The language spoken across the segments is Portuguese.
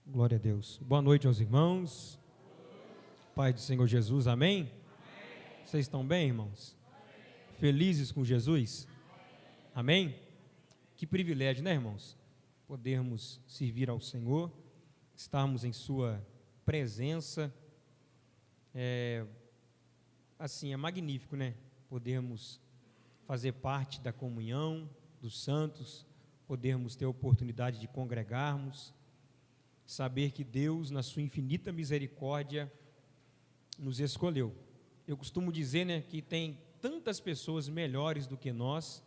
Glória a Deus. Boa noite aos irmãos. Pai do Senhor Jesus, amém? Vocês estão bem, irmãos? Felizes com Jesus? Amém? Que privilégio, né, irmãos? Podermos servir ao Senhor, estarmos em sua presença. É magnífico, né? Podermos fazer parte da comunhão dos santos, podermos ter a oportunidade de congregarmos, saber que Deus, na sua infinita misericórdia, nos escolheu. Eu costumo dizer, né, que tem tantas pessoas melhores do que nós,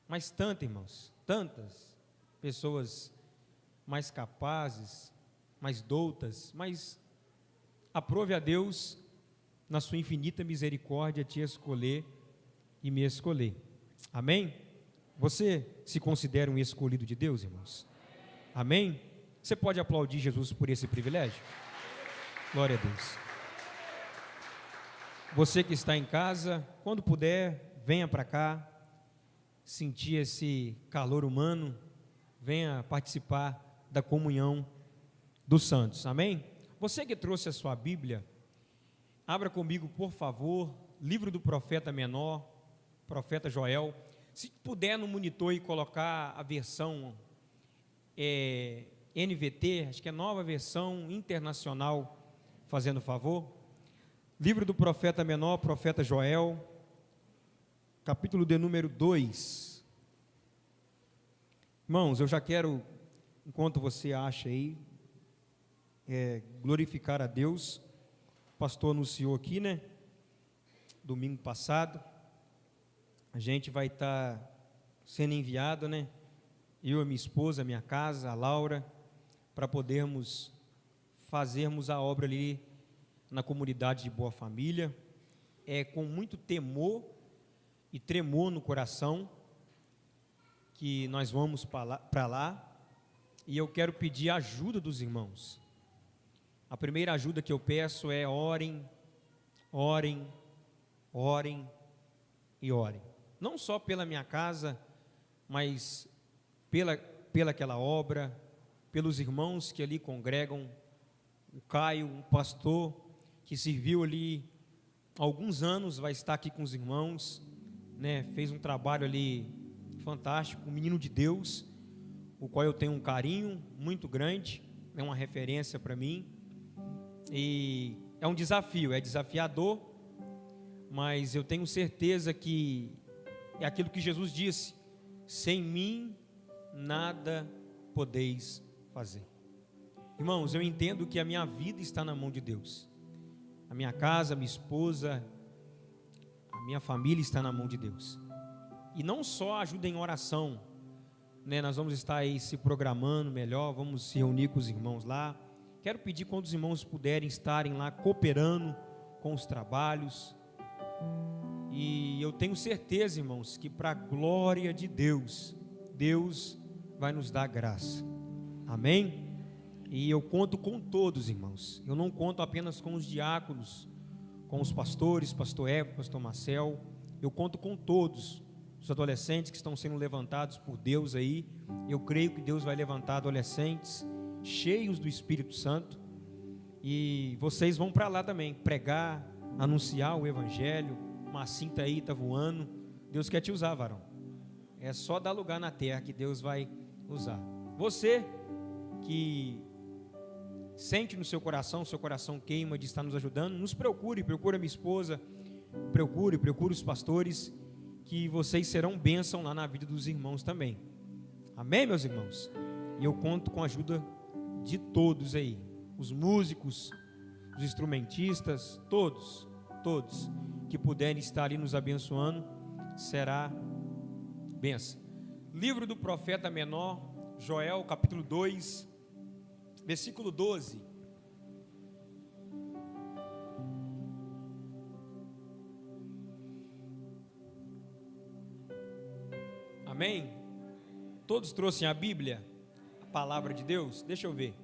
mas tantas, irmãos, tantas pessoas mais capazes, mais doutas, mas aprove a Deus, na sua infinita misericórdia, te escolher e me escolher. Amém? Você se considera um escolhido de Deus, irmãos? Amém? Você pode aplaudir Jesus por esse privilégio? Glória a Deus. Você que está em casa, quando puder, venha para cá, sentir esse calor humano, venha participar da comunhão dos santos, amém? Você que trouxe a sua Bíblia, abra comigo, por favor, livro do profeta menor, profeta Joel. Se puder no monitor e colocar a versão NVT, acho que é nova versão internacional, fazendo favor. Livro do profeta menor, profeta Joel, capítulo de número 2. Irmãos, eu já quero, enquanto você acha aí, glorificar a Deus. O pastor anunciou aqui, né? Domingo passado, a gente vai estar sendo enviado, né? Eu, a minha esposa, a minha casa, a Laura, para podermos fazermos a obra ali na comunidade de Boa Família. É com muito temor e tremor no coração que nós vamos para lá, e eu quero pedir a ajuda dos irmãos. A primeira ajuda que eu peço é orem, orem, orem e orem. Não só pela minha casa, mas pela aquela obra, pelos irmãos que ali congregam. O Caio, um pastor que serviu ali há alguns anos, vai estar aqui com os irmãos, né? Fez um trabalho ali fantástico, um menino de Deus, o qual eu tenho um carinho muito grande, é uma referência para mim, e é um desafio, é desafiador, mas eu tenho certeza que é aquilo que Jesus disse: sem mim nada podeis fazer. Irmãos, eu entendo que a minha vida está na mão de Deus, a minha casa, a minha esposa, a minha família está na mão de Deus. E não só ajuda em oração, né? Nós vamos estar aí se programando melhor, vamos se reunir com os irmãos lá. Quero pedir, quando os irmãos puderem, estarem lá cooperando com os trabalhos. E eu tenho certeza, irmãos, que para a glória de Deus, Deus vai nos dar graça. Amém? E eu conto com todos, irmãos. Eu não conto apenas com os diáconos, com os pastores, pastor Evo, pastor Marcel. Eu conto com todos os adolescentes que estão sendo levantados por Deus aí. Eu creio que Deus vai levantar adolescentes cheios do Espírito Santo. E vocês vão para lá também, pregar, anunciar o Evangelho. Marcinho está aí, está voando. Deus quer te usar, varão. É só dar lugar na terra que Deus vai usar. Você que sente no seu coração queima de estar nos ajudando, nos procure a minha esposa, procure os pastores, que vocês serão bênção lá na vida dos irmãos também. Amém, meus irmãos? E eu conto com a ajuda de todos aí, os músicos, os instrumentistas, todos que puderem estar ali nos abençoando, será bênção. Livro do profeta menor, Joel, capítulo 2, versículo 12. Amém? Todos trouxeram a Bíblia, a palavra de Deus? Deixa eu ver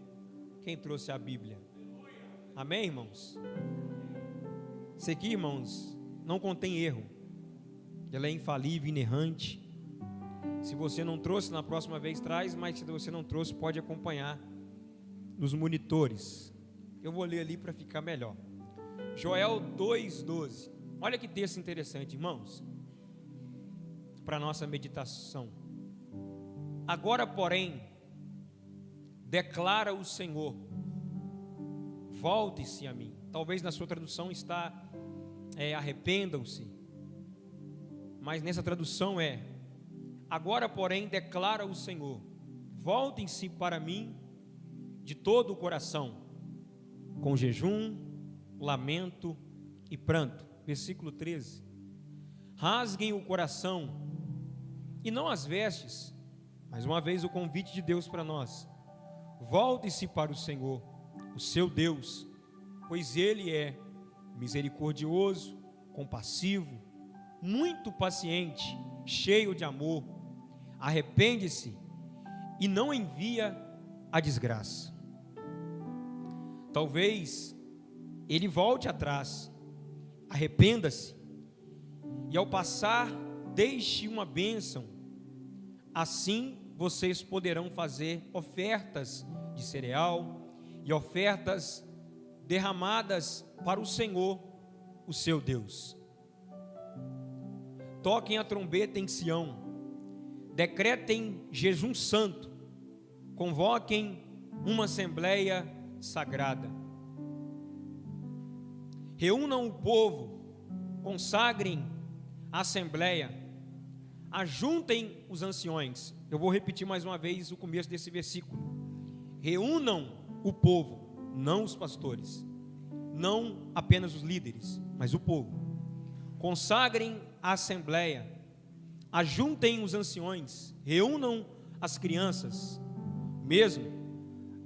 quem trouxe a Bíblia. Amém, irmãos? Isso aqui, irmãos, não contém erro. Ela é infalível, inerrante. Se você não trouxe, na próxima vez traz, mas se você não trouxe, pode acompanhar nos monitores. Eu vou ler ali para ficar melhor. Joel 2:12. Olha que texto interessante, irmãos, para a nossa meditação. Agora, porém, declara o Senhor, volte-se a mim. Talvez na sua tradução está arrependam-se, mas nessa tradução agora, porém, declara o Senhor, voltem-se para mim de todo o coração, com jejum, lamento e pranto. Versículo 13. Rasguem o coração e não as vestes. Mais uma vez o convite de Deus para nós. Voltem-se para o Senhor, o seu Deus, pois Ele é misericordioso, compassivo, muito paciente, cheio de amor. Arrepende-se e não envia a desgraça. Talvez Ele volte atrás, arrependa-se e ao passar deixe uma bênção. Assim vocês poderão fazer ofertas de cereal e ofertas derramadas para o Senhor, o seu Deus. Toquem a trombeta em Sião, decretem jejum santo, convoquem uma assembleia sagrada. Reúnam o povo, consagrem a assembleia, ajuntem os anciões. Eu vou repetir mais uma vez o começo desse versículo. Reúnam o povo, não os pastores, não apenas os líderes, mas o povo. Consagrem a assembleia, ajuntem os anciões, reúnam as crianças, mesmo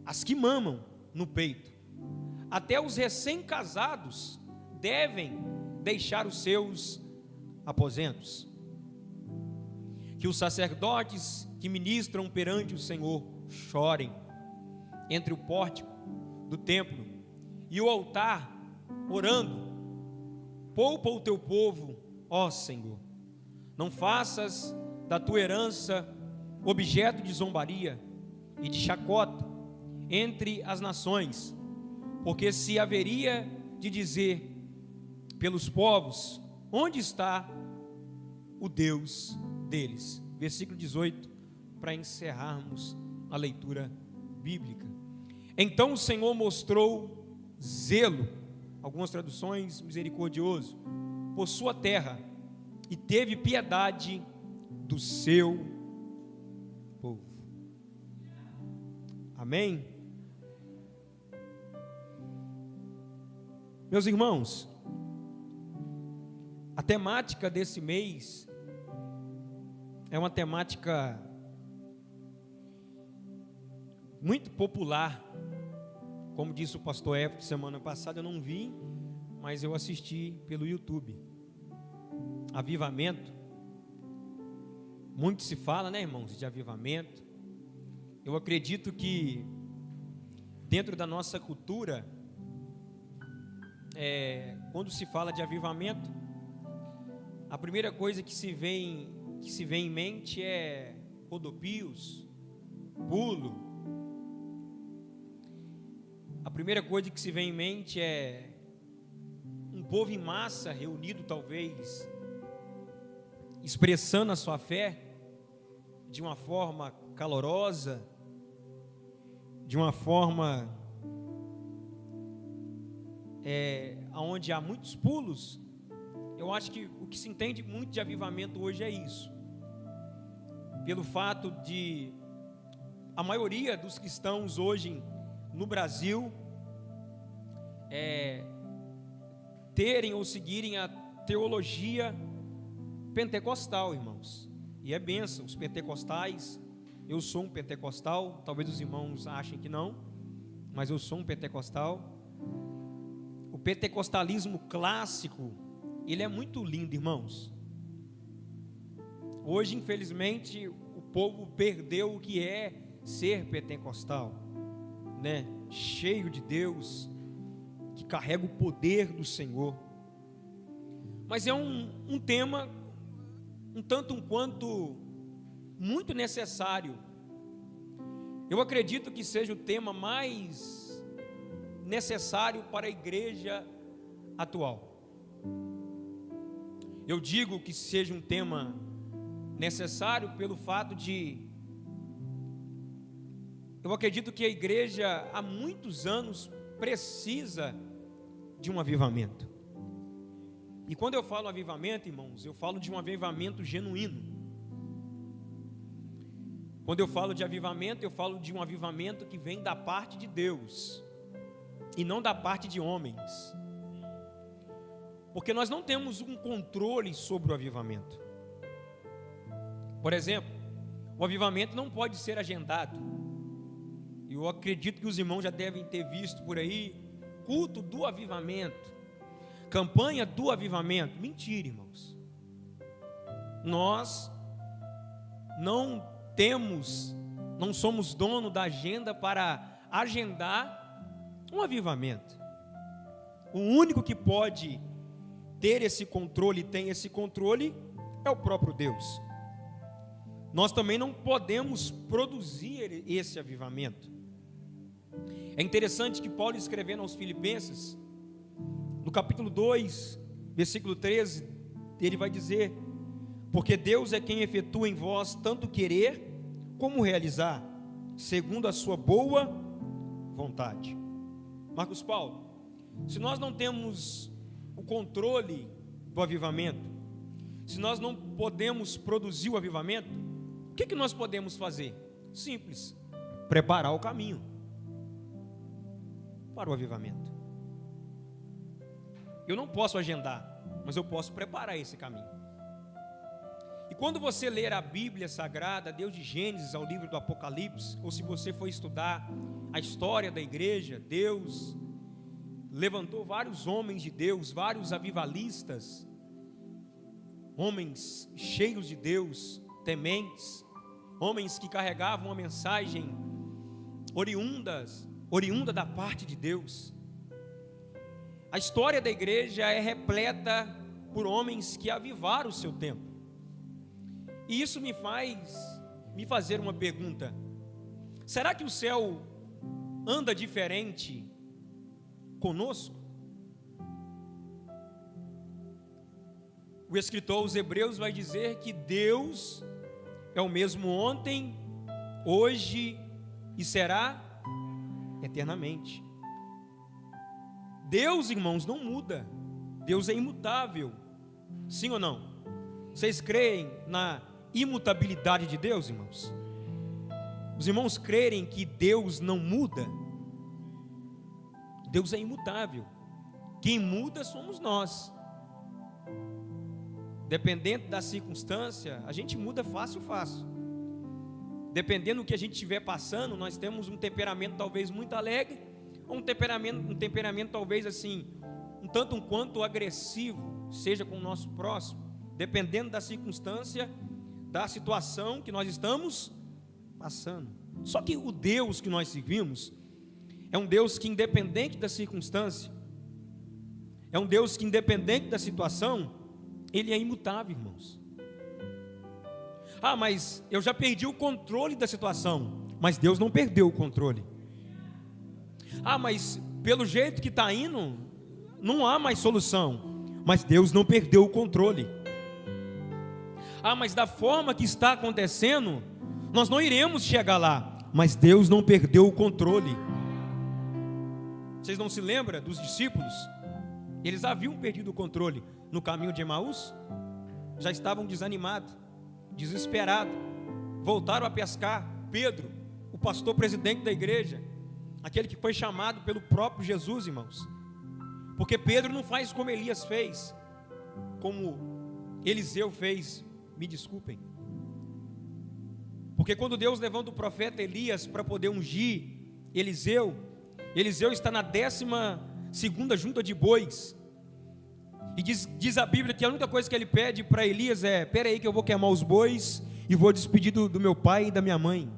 as que mamam no peito. Até os recém-casados devem deixar os seus aposentos. Que os sacerdotes que ministram perante o Senhor chorem entre o pórtico do templo e o altar, orando: poupa o teu povo, ó Senhor. Não faças da tua herança objeto de zombaria e de chacota entre as nações, porque se haveria de dizer pelos povos: onde está o Deus deles? Versículo 18, para encerrarmos a leitura bíblica. Então o Senhor mostrou zelo, algumas traduções, misericordioso, por sua terra, e teve piedade do seu povo. Amém? Meus irmãos, a temática desse mês é uma temática muito popular. Como disse o pastor Everton semana passada, eu não vi, mas eu assisti pelo YouTube. Avivamento. Muito se fala, né, irmãos, de avivamento. Eu acredito que dentro da nossa cultura, quando se fala de avivamento, a primeira coisa que se vem em mente é rodopios, pulo. A primeira coisa que se vem em mente é um povo em massa reunido, talvez expressando a sua fé de uma forma calorosa, de uma forma onde há muitos pulos. Eu acho que o que se entende muito de avivamento hoje é isso, pelo fato de a maioria dos cristãos hoje no Brasil terem ou seguirem a teologia pentecostal, irmãos, e é bênção. Os pentecostais, eu sou um pentecostal, talvez os irmãos achem que não, mas eu sou um pentecostal. O pentecostalismo clássico, ele é muito lindo, irmãos. Hoje, infelizmente, o povo perdeu o que é ser pentecostal, né? Cheio de Deus, que carrega o poder do Senhor. Mas é um tema um tanto quanto muito necessário Eu acredito que seja o tema mais necessário para a igreja atual. Eu digo que seja um tema necessário pelo fato de eu acredito que a igreja há muitos anos precisa de um avivamento. E quando eu falo avivamento, irmãos, eu falo de um avivamento genuíno. Quando eu falo de avivamento, eu falo de um avivamento que vem da parte de Deus e não da parte de homens. Porque nós não temos um controle sobre o avivamento. Por exemplo, o avivamento não pode ser agendado. Eu acredito que os irmãos já devem ter visto por aí culto do avivamento, campanha do avivamento. Mentira, irmãos. Nós não somos dono da agenda para agendar um avivamento. O único que pode ter esse controle, tem esse controle, é o próprio Deus. Nós também não podemos produzir esse avivamento. É interessante que Paulo, escrevendo aos Filipenses, no capítulo 2, versículo 13, ele vai dizer: porque Deus é quem efetua em vós tanto querer como realizar, segundo a sua boa vontade. Marcos Paulo, se nós não temos o controle do avivamento, se nós não podemos produzir o avivamento, o que nós podemos fazer? Simples: preparar o caminho para o avivamento. Eu não posso agendar, mas eu posso preparar esse caminho. E quando você ler a Bíblia Sagrada, desde Gênesis ao livro do Apocalipse, ou se você for estudar a história da igreja, Deus levantou vários homens de Deus, vários avivalistas, homens cheios de Deus, tementes, homens que carregavam uma mensagem oriunda da parte de Deus. A história da igreja é repleta por homens que avivaram o seu tempo. E isso me faz me fazer uma pergunta: será que o céu anda diferente conosco? O escritor aos Hebreus vai dizer que Deus é o mesmo ontem, hoje e será eternamente. Deus, irmãos, não muda. Deus é imutável. Sim ou não? Vocês creem na imutabilidade de Deus, irmãos? Os irmãos creem que Deus não muda? Deus é imutável. Quem muda somos nós. Dependendo da circunstância, a gente muda fácil. Dependendo do que a gente estiver passando, nós temos um temperamento talvez muito alegre, ou um temperamento talvez assim, um tanto um quanto agressivo, seja com o nosso próximo, dependendo da circunstância, da situação que nós estamos passando. Só que o Deus que nós servimos é um Deus que, independente da circunstância, é um Deus que, independente da situação, Ele é imutável, irmãos. Ah, mas eu já perdi o controle da situação. Mas Deus não perdeu o controle. Ah, mas pelo jeito que está indo, não há mais solução. Mas Deus não perdeu o controle. Ah, mas da forma que está acontecendo, nós não iremos chegar lá. Mas Deus não perdeu o controle. Vocês não se lembram dos discípulos? Eles haviam perdido o controle no caminho de Emaús. Já estavam desanimados, desesperados. Voltaram a pescar. Pedro, o pastor presidente da igreja, aquele que foi chamado pelo próprio Jesus, irmãos. Porque Pedro não faz como Elias fez, como Eliseu fez, me desculpem. Porque quando Deus levanta o profeta Elias para poder ungir Eliseu está na 12ª junta de bois. E diz a Bíblia que a única coisa que ele pede para Elias é: espera aí que eu vou queimar os bois e vou despedir do meu pai e da minha mãe.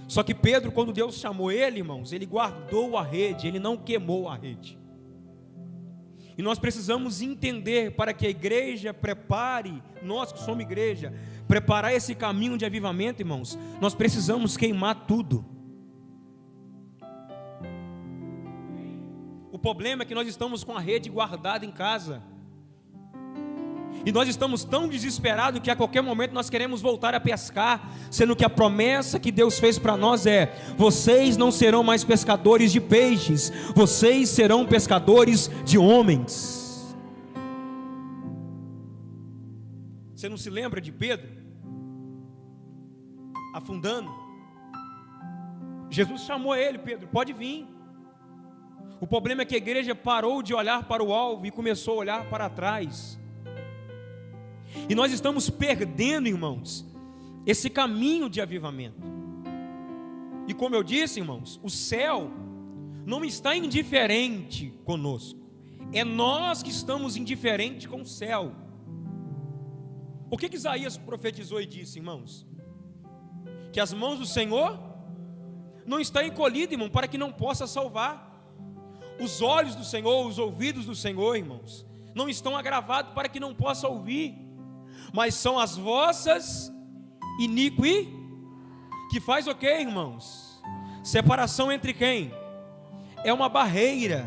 Só que Pedro, quando Deus chamou ele, irmãos, ele guardou a rede, ele não queimou a rede. E nós precisamos entender, para que a igreja prepare, nós que somos igreja, preparar esse caminho de avivamento, irmãos, nós precisamos queimar tudo. O problema é que nós estamos com a rede guardada em casa, e nós estamos tão desesperados que a qualquer momento nós queremos voltar a pescar, sendo que a promessa que Deus fez para nós é: vocês não serão mais pescadores de peixes, vocês serão pescadores de homens. Você não se lembra de Pedro afundando? Jesus chamou ele: Pedro, pode vir. O problema é que a igreja parou de olhar para o alvo e começou a olhar para trás. E nós estamos perdendo, irmãos, esse caminho de avivamento. E como eu disse, irmãos, o céu não está indiferente conosco, é nós que estamos indiferentes com o céu. O que Isaías profetizou e disse, irmãos? Que as mãos do Senhor não estão encolhidas, irmão, para que não possa salvar. Os olhos do Senhor, os ouvidos do Senhor, irmãos, não estão agravados para que não possa ouvir. Mas são as vossas iniquidades que faz o quê, irmãos? Separação entre quem? É uma barreira.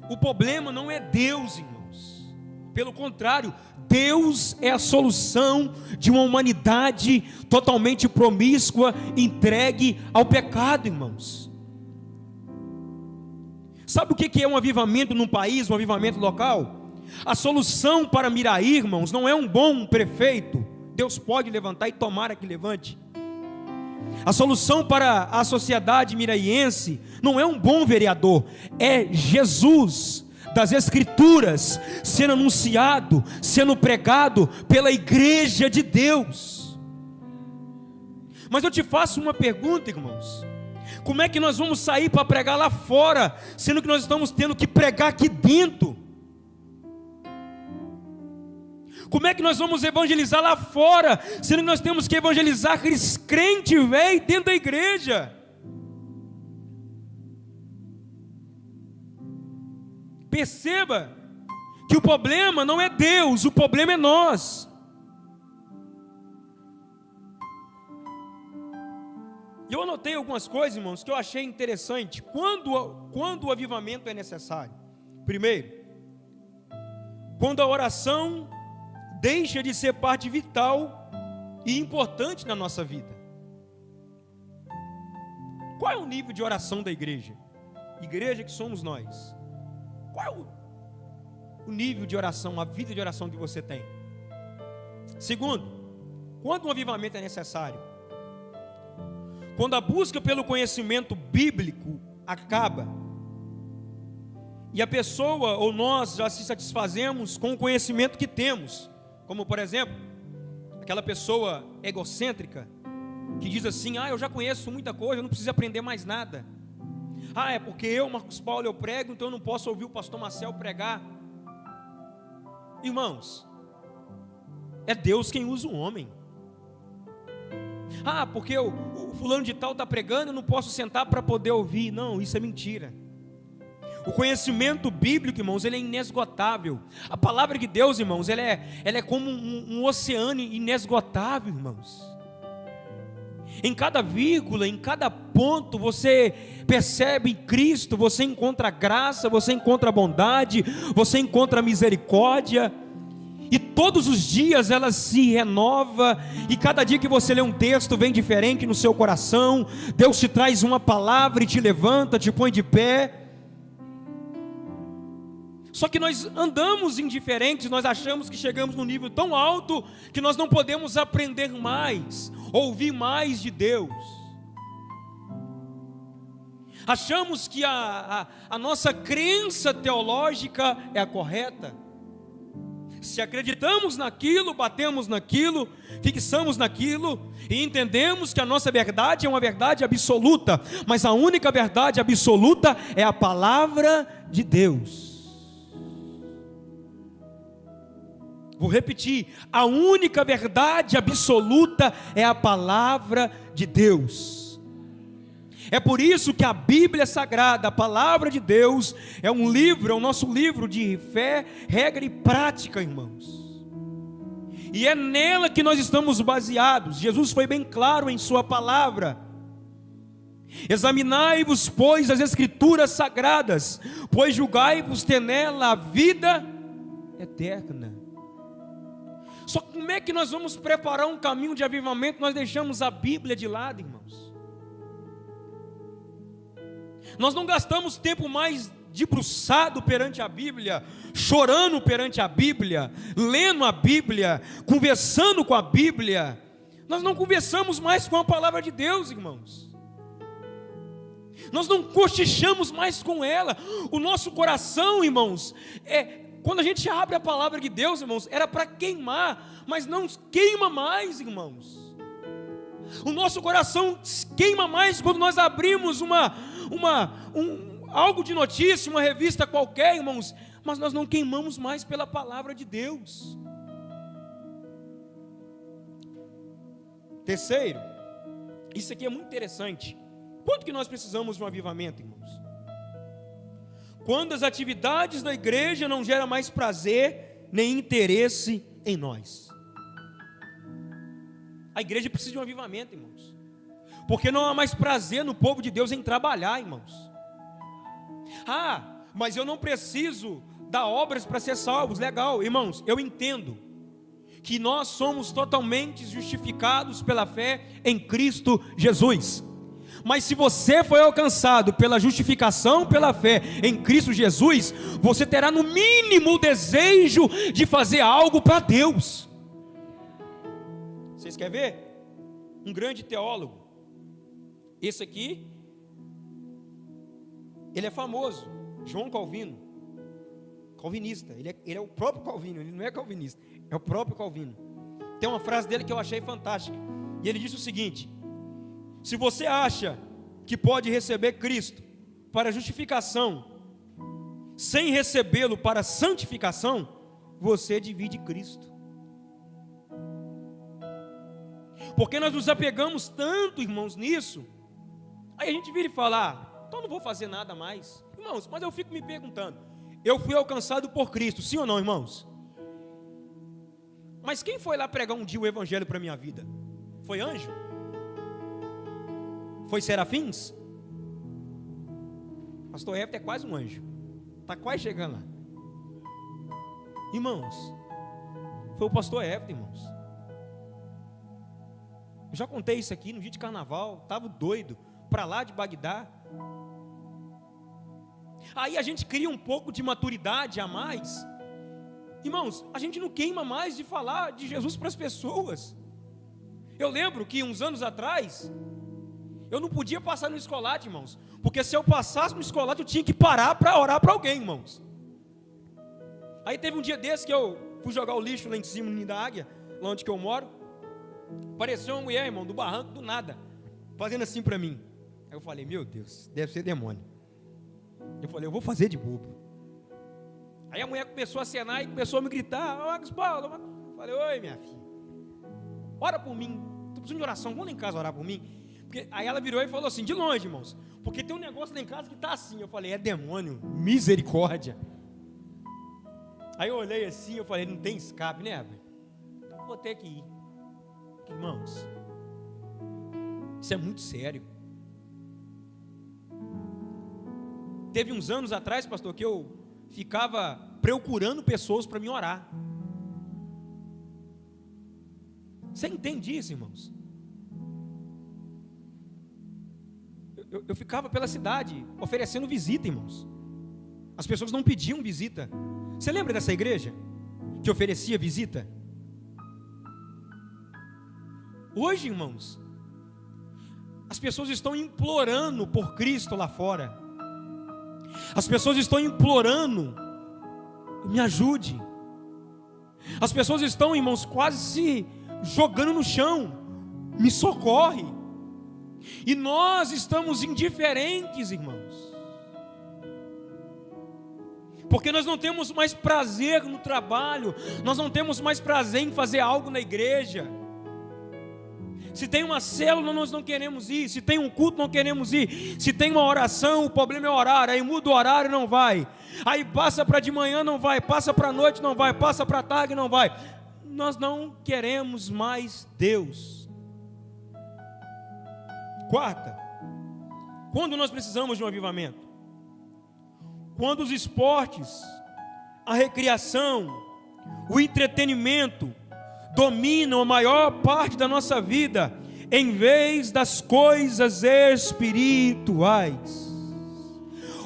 O problema não é Deus, irmãos. Pelo contrário, Deus é a solução de uma humanidade totalmente promíscua, entregue ao pecado, irmãos. Sabe o que é um avivamento num país, um avivamento local? A solução para Miraí, irmãos, não é um bom prefeito. Deus pode levantar e tomara que levante. A solução para a sociedade miraiense não é um bom vereador, é Jesus das Escrituras sendo anunciado, sendo pregado pela igreja de Deus. Mas eu te faço uma pergunta, irmãos: como é que nós vamos sair para pregar lá fora, sendo que nós estamos tendo que pregar aqui dentro? Como é que nós vamos evangelizar lá fora, sendo que nós temos que evangelizar aqueles crentes velhos dentro da igreja? Perceba que o problema não é Deus, o problema é nós. E eu anotei algumas coisas, irmãos, que eu achei interessante. Quando o avivamento é necessário? Primeiro, quando a oração deixa de ser parte vital e importante na nossa vida. Qual é o nível de oração da igreja? Igreja que somos nós. Qual é o nível de oração, a vida de oração que você tem? Segundo, quando um avivamento é necessário? Quando a busca pelo conhecimento bíblico acaba e a pessoa ou nós já se satisfazemos com o conhecimento que temos, como por exemplo, aquela pessoa egocêntrica que diz assim: eu já conheço muita coisa, eu não preciso aprender mais nada. É porque eu, Marcos Paulo, eu prego, então eu não posso ouvir o pastor Marcel pregar. Irmãos, é Deus quem usa o homem. Porque o fulano de tal está pregando, eu não posso sentar para poder ouvir. Não, isso é mentira. O conhecimento bíblico, irmãos, ele é inesgotável. A palavra de Deus, irmãos, ela é como um oceano inesgotável, irmãos. Em cada vírgula, em cada ponto, você percebe em Cristo, você encontra graça, você encontra bondade, você encontra misericórdia. E todos os dias ela se renova, e cada dia que você lê um texto vem diferente no seu coração. Deus te traz uma palavra e te levanta, te põe de pé. Só que nós andamos indiferentes, nós achamos que chegamos num nível tão alto que nós não podemos aprender mais, ouvir mais de Deus. Achamos que a nossa crença teológica é a correta. Se acreditamos naquilo, batemos naquilo, fixamos naquilo e entendemos que a nossa verdade é uma verdade absoluta, mas a única verdade absoluta é a palavra de Deus. Vou repetir: a única verdade absoluta é a palavra de Deus. É por isso que a Bíblia Sagrada, a palavra de Deus, é um livro, é o nosso livro de fé, regra e prática, irmãos. E é nela que nós estamos baseados. Jesus foi bem claro em sua palavra: examinai-vos, pois, as Escrituras Sagradas, pois julgai-vos ter nela a vida eterna. Só que como é que nós vamos preparar um caminho de avivamento? Nós deixamos a Bíblia de lado, irmãos. Nós não gastamos tempo mais debruçado perante a Bíblia, chorando perante a Bíblia, lendo a Bíblia, conversando com a Bíblia. Nós não conversamos mais com a palavra de Deus, irmãos. Nós não cochichamos mais com ela. O nosso coração, irmãos, quando a gente abre a palavra de Deus, irmãos, era para queimar, mas não queima mais, irmãos. O nosso coração queima mais quando nós abrimos algo de notícia, uma revista qualquer, irmãos, mas nós não queimamos mais pela palavra de Deus. Terceiro, isso aqui é muito interessante. Quanto que nós precisamos de um avivamento, irmãos? Quando as atividades da igreja não geram mais prazer nem interesse em nós. A igreja precisa de um avivamento, irmãos, porque não há mais prazer no povo de Deus em trabalhar, irmãos. Mas eu não preciso dar obras para ser salvos. Legal, irmãos, eu entendo que nós somos totalmente justificados pela fé em Cristo Jesus. Mas se você foi alcançado pela justificação, pela fé em Cristo Jesus, você terá no mínimo o desejo de fazer algo para Deus. Vocês querem ver? Um grande teólogo, esse aqui, ele é famoso, João Calvino, calvinista. Ele é o próprio Calvino, ele não é calvinista, é o próprio Calvino. Tem uma frase dele que eu achei fantástica, e ele disse o seguinte: se você acha que pode receber Cristo para justificação, sem recebê-lo para santificação, você divide Cristo. Porque nós nos apegamos tanto, irmãos, nisso. Aí a gente vira e fala: então não vou fazer nada mais. Irmãos, mas eu fico me perguntando, eu fui alcançado por Cristo, sim ou não, irmãos? Mas quem foi lá pregar um dia o evangelho para a minha vida? Foi anjo? Foi serafins? Pastor Hefter é quase um anjo, está quase chegando lá. Irmãos, foi o pastor Hefter, irmãos. Eu já contei isso aqui no dia de carnaval, estava doido, para lá de Bagdá. Aí a gente cria um pouco de maturidade a mais. Irmãos, a gente não queima mais de falar de Jesus para as pessoas. Eu lembro que uns anos atrás, eu não podia passar no escolate, irmãos, porque se eu passasse no escolate, eu tinha que parar para orar para alguém, irmãos. Aí teve um dia desse que eu fui jogar o lixo lá em cima, no Ninho da Águia, lá onde que eu moro. Apareceu uma mulher, irmão, do barranco, do nada, fazendo assim para mim. Aí eu falei: meu Deus, deve ser demônio. Eu falei: eu vou fazer de bobo. Aí a mulher começou a acenar e começou a me gritar: Marcos Paulo. Eu falei: oi, minha filha, ora por mim, estou precisando de oração, vamos lá em casa orar por mim. Aí ela virou e falou assim, de longe, irmãos, porque tem um negócio lá em casa que está assim. Eu falei: é demônio, misericórdia. Aí eu olhei assim, eu falei: não tem escape, né, velho? Então eu vou ter que ir. Irmãos, isso é muito sério. Teve uns anos atrás, pastor, que eu ficava procurando pessoas para me orar. Você entende isso, irmãos? Eu ficava pela cidade oferecendo visita, irmãos. As pessoas não pediam visita. Você lembra dessa igreja que oferecia visita? Hoje, irmãos, as pessoas estão implorando por Cristo lá fora. As pessoas estão implorando: me ajude. As pessoas estão, irmãos, quase se jogando no chão: me socorre. E nós estamos indiferentes, irmãos, porque nós não temos mais prazer no trabalho, nós não temos mais prazer em fazer algo na igreja. Se tem uma célula, nós não queremos ir. Se tem um culto, não queremos ir. Se tem uma oração, o problema é o horário. Aí muda o horário, não vai. Aí passa para de manhã, não vai. Passa para a noite, não vai. Passa para a tarde, não vai. Nós não queremos mais Deus. Quarta, quando nós precisamos de um avivamento? Quando os esportes, a recreação, o entretenimento dominam a maior parte da nossa vida, em vez das coisas espirituais.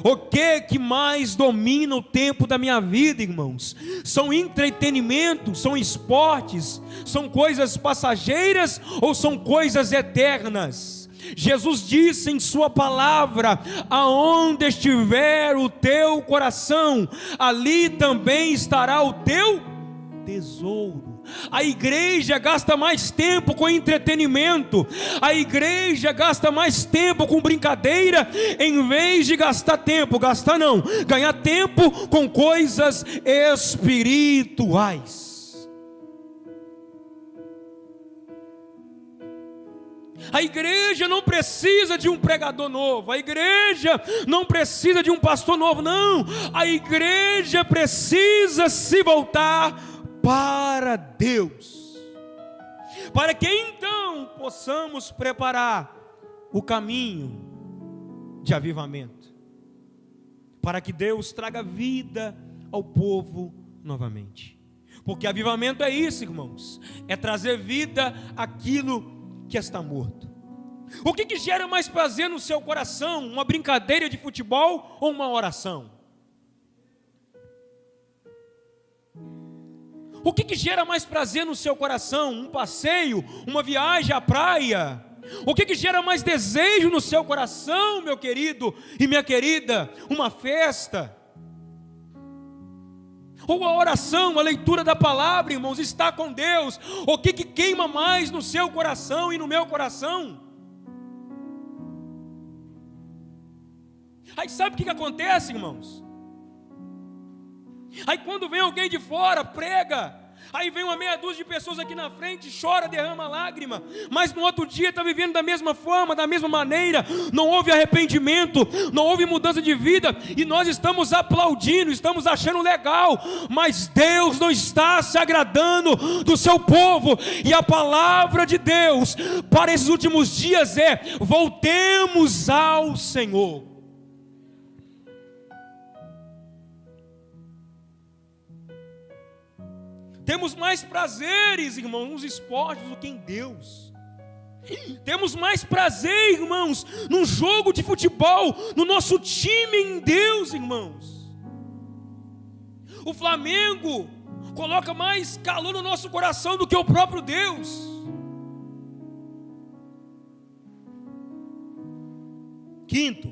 O que mais domina o tempo da minha vida, irmãos? São entretenimento, são esportes, são coisas passageiras ou são coisas eternas? Jesus disse em sua palavra: aonde estiver o teu coração, ali também estará o teu tesouro. A igreja gasta mais tempo com entretenimento, a igreja gasta mais tempo com brincadeira, em vez de ganhar tempo com coisas espirituais. A igreja não precisa de um pregador novo, a igreja não precisa de um pastor novo, não. A igreja precisa se voltar para Deus, para que então possamos preparar o caminho de avivamento, para que Deus traga vida ao povo novamente. Porque avivamento é isso, irmãos, é trazer vida àquilo que está morto. O que gera mais prazer no seu coração? Uma brincadeira de futebol ou uma oração? O que gera mais prazer no seu coração? Um passeio, uma viagem à praia? O que gera mais desejo no seu coração, meu querido e minha querida? Uma festa? Ou a oração, a leitura da palavra, irmãos, está com Deus? O que queima mais no seu coração e no meu coração? Aí sabe o que acontece, irmãos? Aí quando vem alguém de fora, prega, aí vem uma meia dúzia de pessoas aqui na frente, chora, derrama lágrima, mas no outro dia está vivendo da mesma forma, da mesma maneira, não houve arrependimento, não houve mudança de vida, e nós estamos aplaudindo, estamos achando legal, mas Deus não está se agradando do seu povo, e a palavra de Deus para esses últimos dias é: voltemos ao Senhor. Temos mais prazeres, irmãos, nos esportes do que em Deus. Temos mais prazer, irmãos, num jogo de futebol, no nosso time em Deus, irmãos. O Flamengo coloca mais calor no nosso coração do que o próprio Deus. Quinto,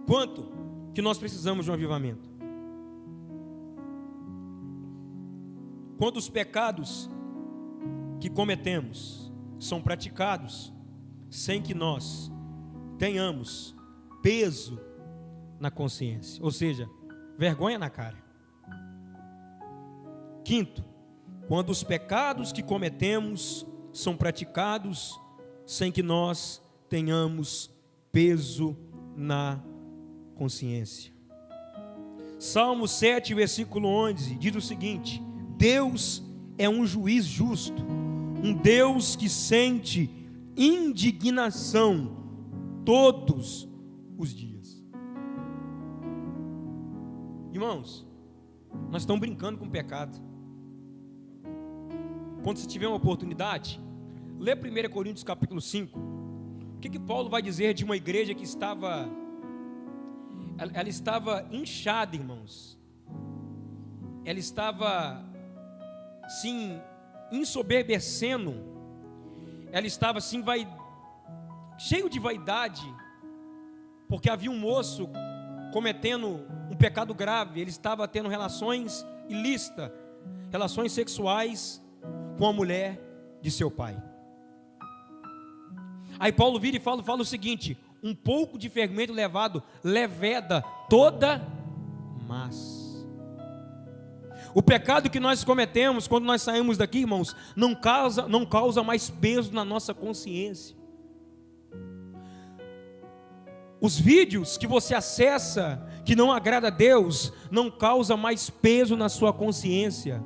quanto que nós precisamos de um avivamento? Quando os pecados que cometemos são praticados sem que nós tenhamos peso na consciência, ou seja, vergonha na cara. Quinto, quando os pecados que cometemos são praticados sem que nós tenhamos peso na consciência. Salmo 7, versículo 11, diz o seguinte: Deus é um juiz justo, um Deus que sente indignação todos os dias. Irmãos, nós estamos brincando com o pecado. Quando você tiver uma oportunidade, lê 1 Coríntios capítulo 5. O que Paulo vai dizer de uma igreja que estava inchada, irmãos. Ela estava sim ensoberbecendo, ela estava assim cheio de vaidade, porque havia um moço cometendo um pecado grave. Ele estava tendo relações ilícitas, relações sexuais com a mulher de seu pai. Aí Paulo vira e fala o seguinte: um pouco de fermento levado leveda toda massa. O pecado que nós cometemos quando nós saímos daqui, irmãos, não causa mais peso na nossa consciência. Os vídeos que você acessa que não agrada a Deus não causa mais peso na sua consciência.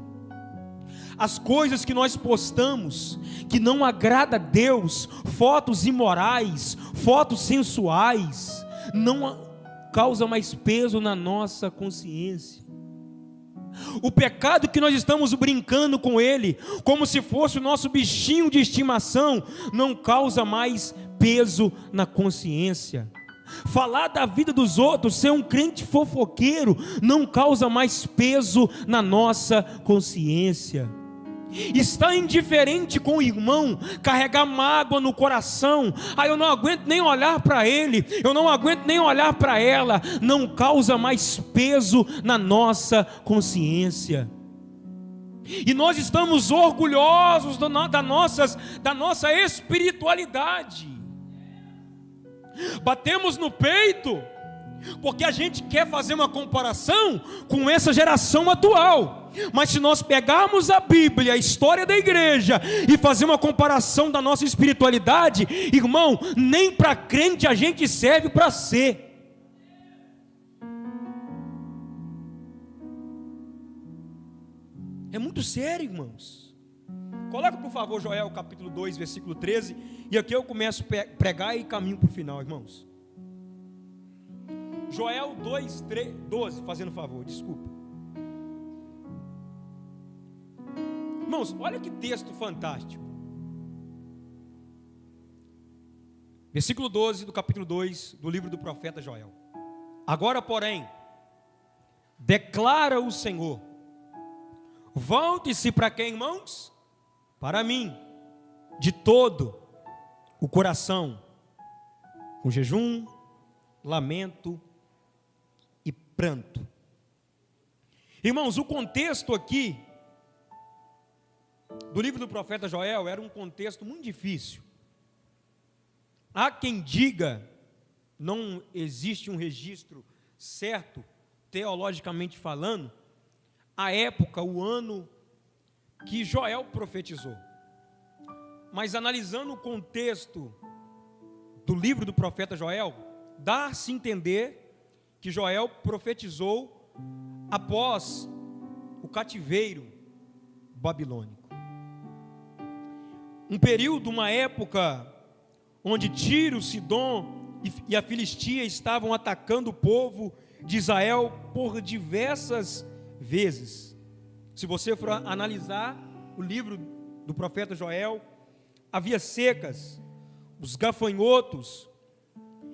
As coisas que nós postamos que não agrada a Deus, fotos imorais, fotos sensuais, não causa mais peso na nossa consciência. O pecado que nós estamos brincando com ele, como se fosse o nosso bichinho de estimação, não causa mais peso na consciência. Falar da vida dos outros, ser um crente fofoqueiro, não causa mais peso na nossa consciência. Estar indiferente com o irmão, carregar mágoa no coração, eu não aguento nem olhar para ele, eu não aguento nem olhar para ela, não causa mais peso na nossa consciência. E nós estamos orgulhosos da nossa espiritualidade. Batemos no peito porque a gente quer fazer uma comparação com essa geração atual. Mas se nós pegarmos a Bíblia, a história da igreja, e fazer uma comparação da nossa espiritualidade, irmão, nem para crente a gente serve para ser. É muito sério, irmãos. Coloca por favor Joel capítulo 2, versículo 13. E aqui eu começo a pregar e caminho para o final, irmãos. Joel 2, 12, fazendo favor, desculpa. Irmãos, olha que texto fantástico. Versículo 12 do capítulo 2 do livro do profeta Joel. Agora, porém, declara o Senhor: volte-se para quem, irmãos? Para mim, de todo o coração, com jejum, lamento e pranto. Irmãos, o contexto aqui do livro do profeta Joel era um contexto muito difícil. Há quem diga, não existe um registro certo, teologicamente falando, a época, o ano que Joel profetizou. Mas analisando o contexto do livro do profeta Joel, dá-se a entender que Joel profetizou após o cativeiro babilônico. Um período, uma época onde Tiro, Sidom e a Filistia estavam atacando o povo de Israel por diversas vezes. Se você for analisar o livro do profeta Joel, havia secas, os gafanhotos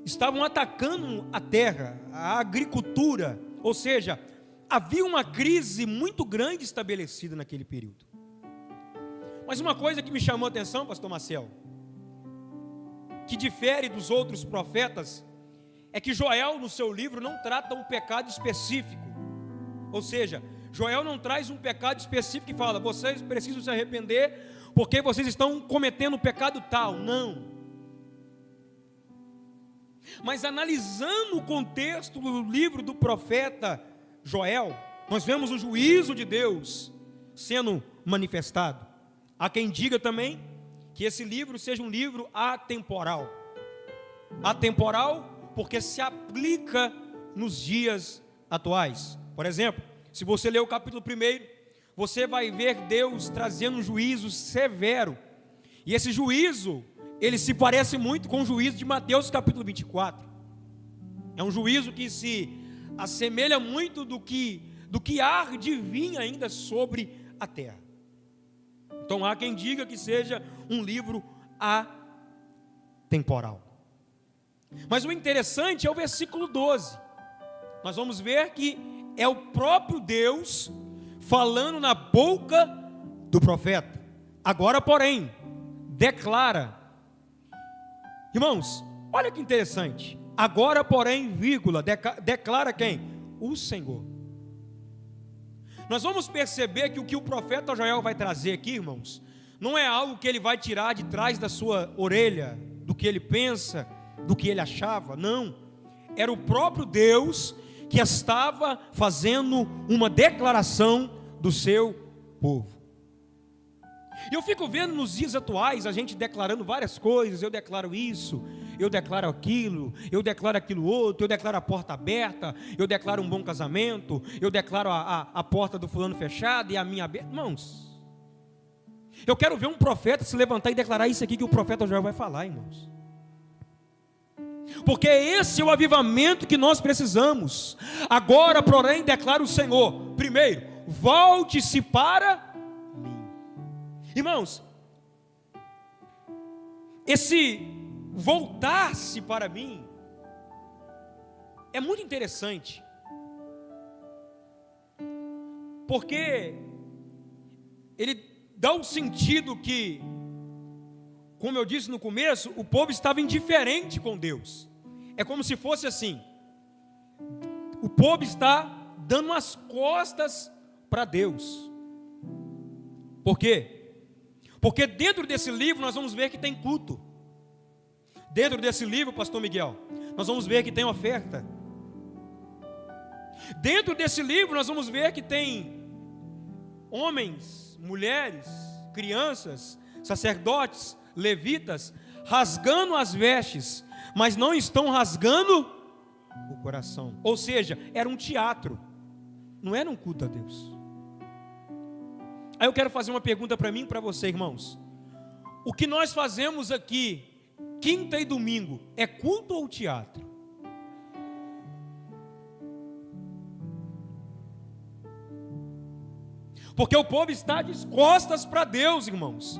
estavam atacando a terra, a agricultura, ou seja, havia uma crise muito grande estabelecida naquele período. Mas uma coisa que me chamou a atenção, pastor Marcel, que difere dos outros profetas, é que Joel no seu livro não trata um pecado específico, ou seja, Joel não traz um pecado específico e fala, vocês precisam se arrepender porque vocês estão cometendo um pecado tal. Não. Mas analisando o contexto do livro do profeta Joel, nós vemos o juízo de Deus sendo manifestado. Há quem diga também que esse livro seja um livro atemporal. Atemporal porque se aplica nos dias atuais. Por exemplo, se você ler o capítulo 1, você vai ver Deus trazendo um juízo severo. E esse juízo, ele se parece muito com o juízo de Mateus capítulo 24. É um juízo que se assemelha muito do que há de vir ainda sobre a terra. Então há quem diga que seja um livro atemporal. Mas o interessante é o versículo 12. Nós vamos ver que é o próprio Deus falando na boca do profeta. Agora, porém, declara. Irmãos, olha que interessante. Agora, porém, vírgula, declara quem? O Senhor. Nós vamos perceber que o que o profeta Joel vai trazer aqui, irmãos, não é algo que ele vai tirar de trás da sua orelha, do que ele pensa, do que ele achava, não. Era o próprio Deus que estava fazendo uma declaração do seu povo. E eu fico vendo nos dias atuais a gente declarando várias coisas. Eu declaro isso, eu declaro aquilo, eu declaro aquilo outro, eu declaro a porta aberta, eu declaro um bom casamento, eu declaro a porta do fulano fechada e a minha aberta. Irmãos, eu quero ver um profeta se levantar e declarar isso aqui que o profeta Joel vai falar, irmãos. Porque esse é o avivamento que nós precisamos. Agora, porém, declara o Senhor: primeiro, volte-se para mim. Irmãos, esse voltar-se para mim é muito interessante, porque ele dá um sentido que, como eu disse no começo, o povo estava indiferente com Deus. É como se fosse assim: o povo está dando as costas para Deus. Por quê? Porque dentro desse livro nós vamos ver que tem culto. Dentro desse livro, pastor Miguel, nós vamos ver que tem oferta. Dentro desse livro nós vamos ver que tem homens, mulheres, crianças, sacerdotes, levitas, rasgando as vestes, mas não estão rasgando o coração. Ou seja, era um teatro, não era um culto a Deus. Aí eu quero fazer uma pergunta para mim e para você, irmãos. O que nós fazemos aqui, quinta e domingo, é culto ou teatro? Porque o povo está de costas para Deus, irmãos.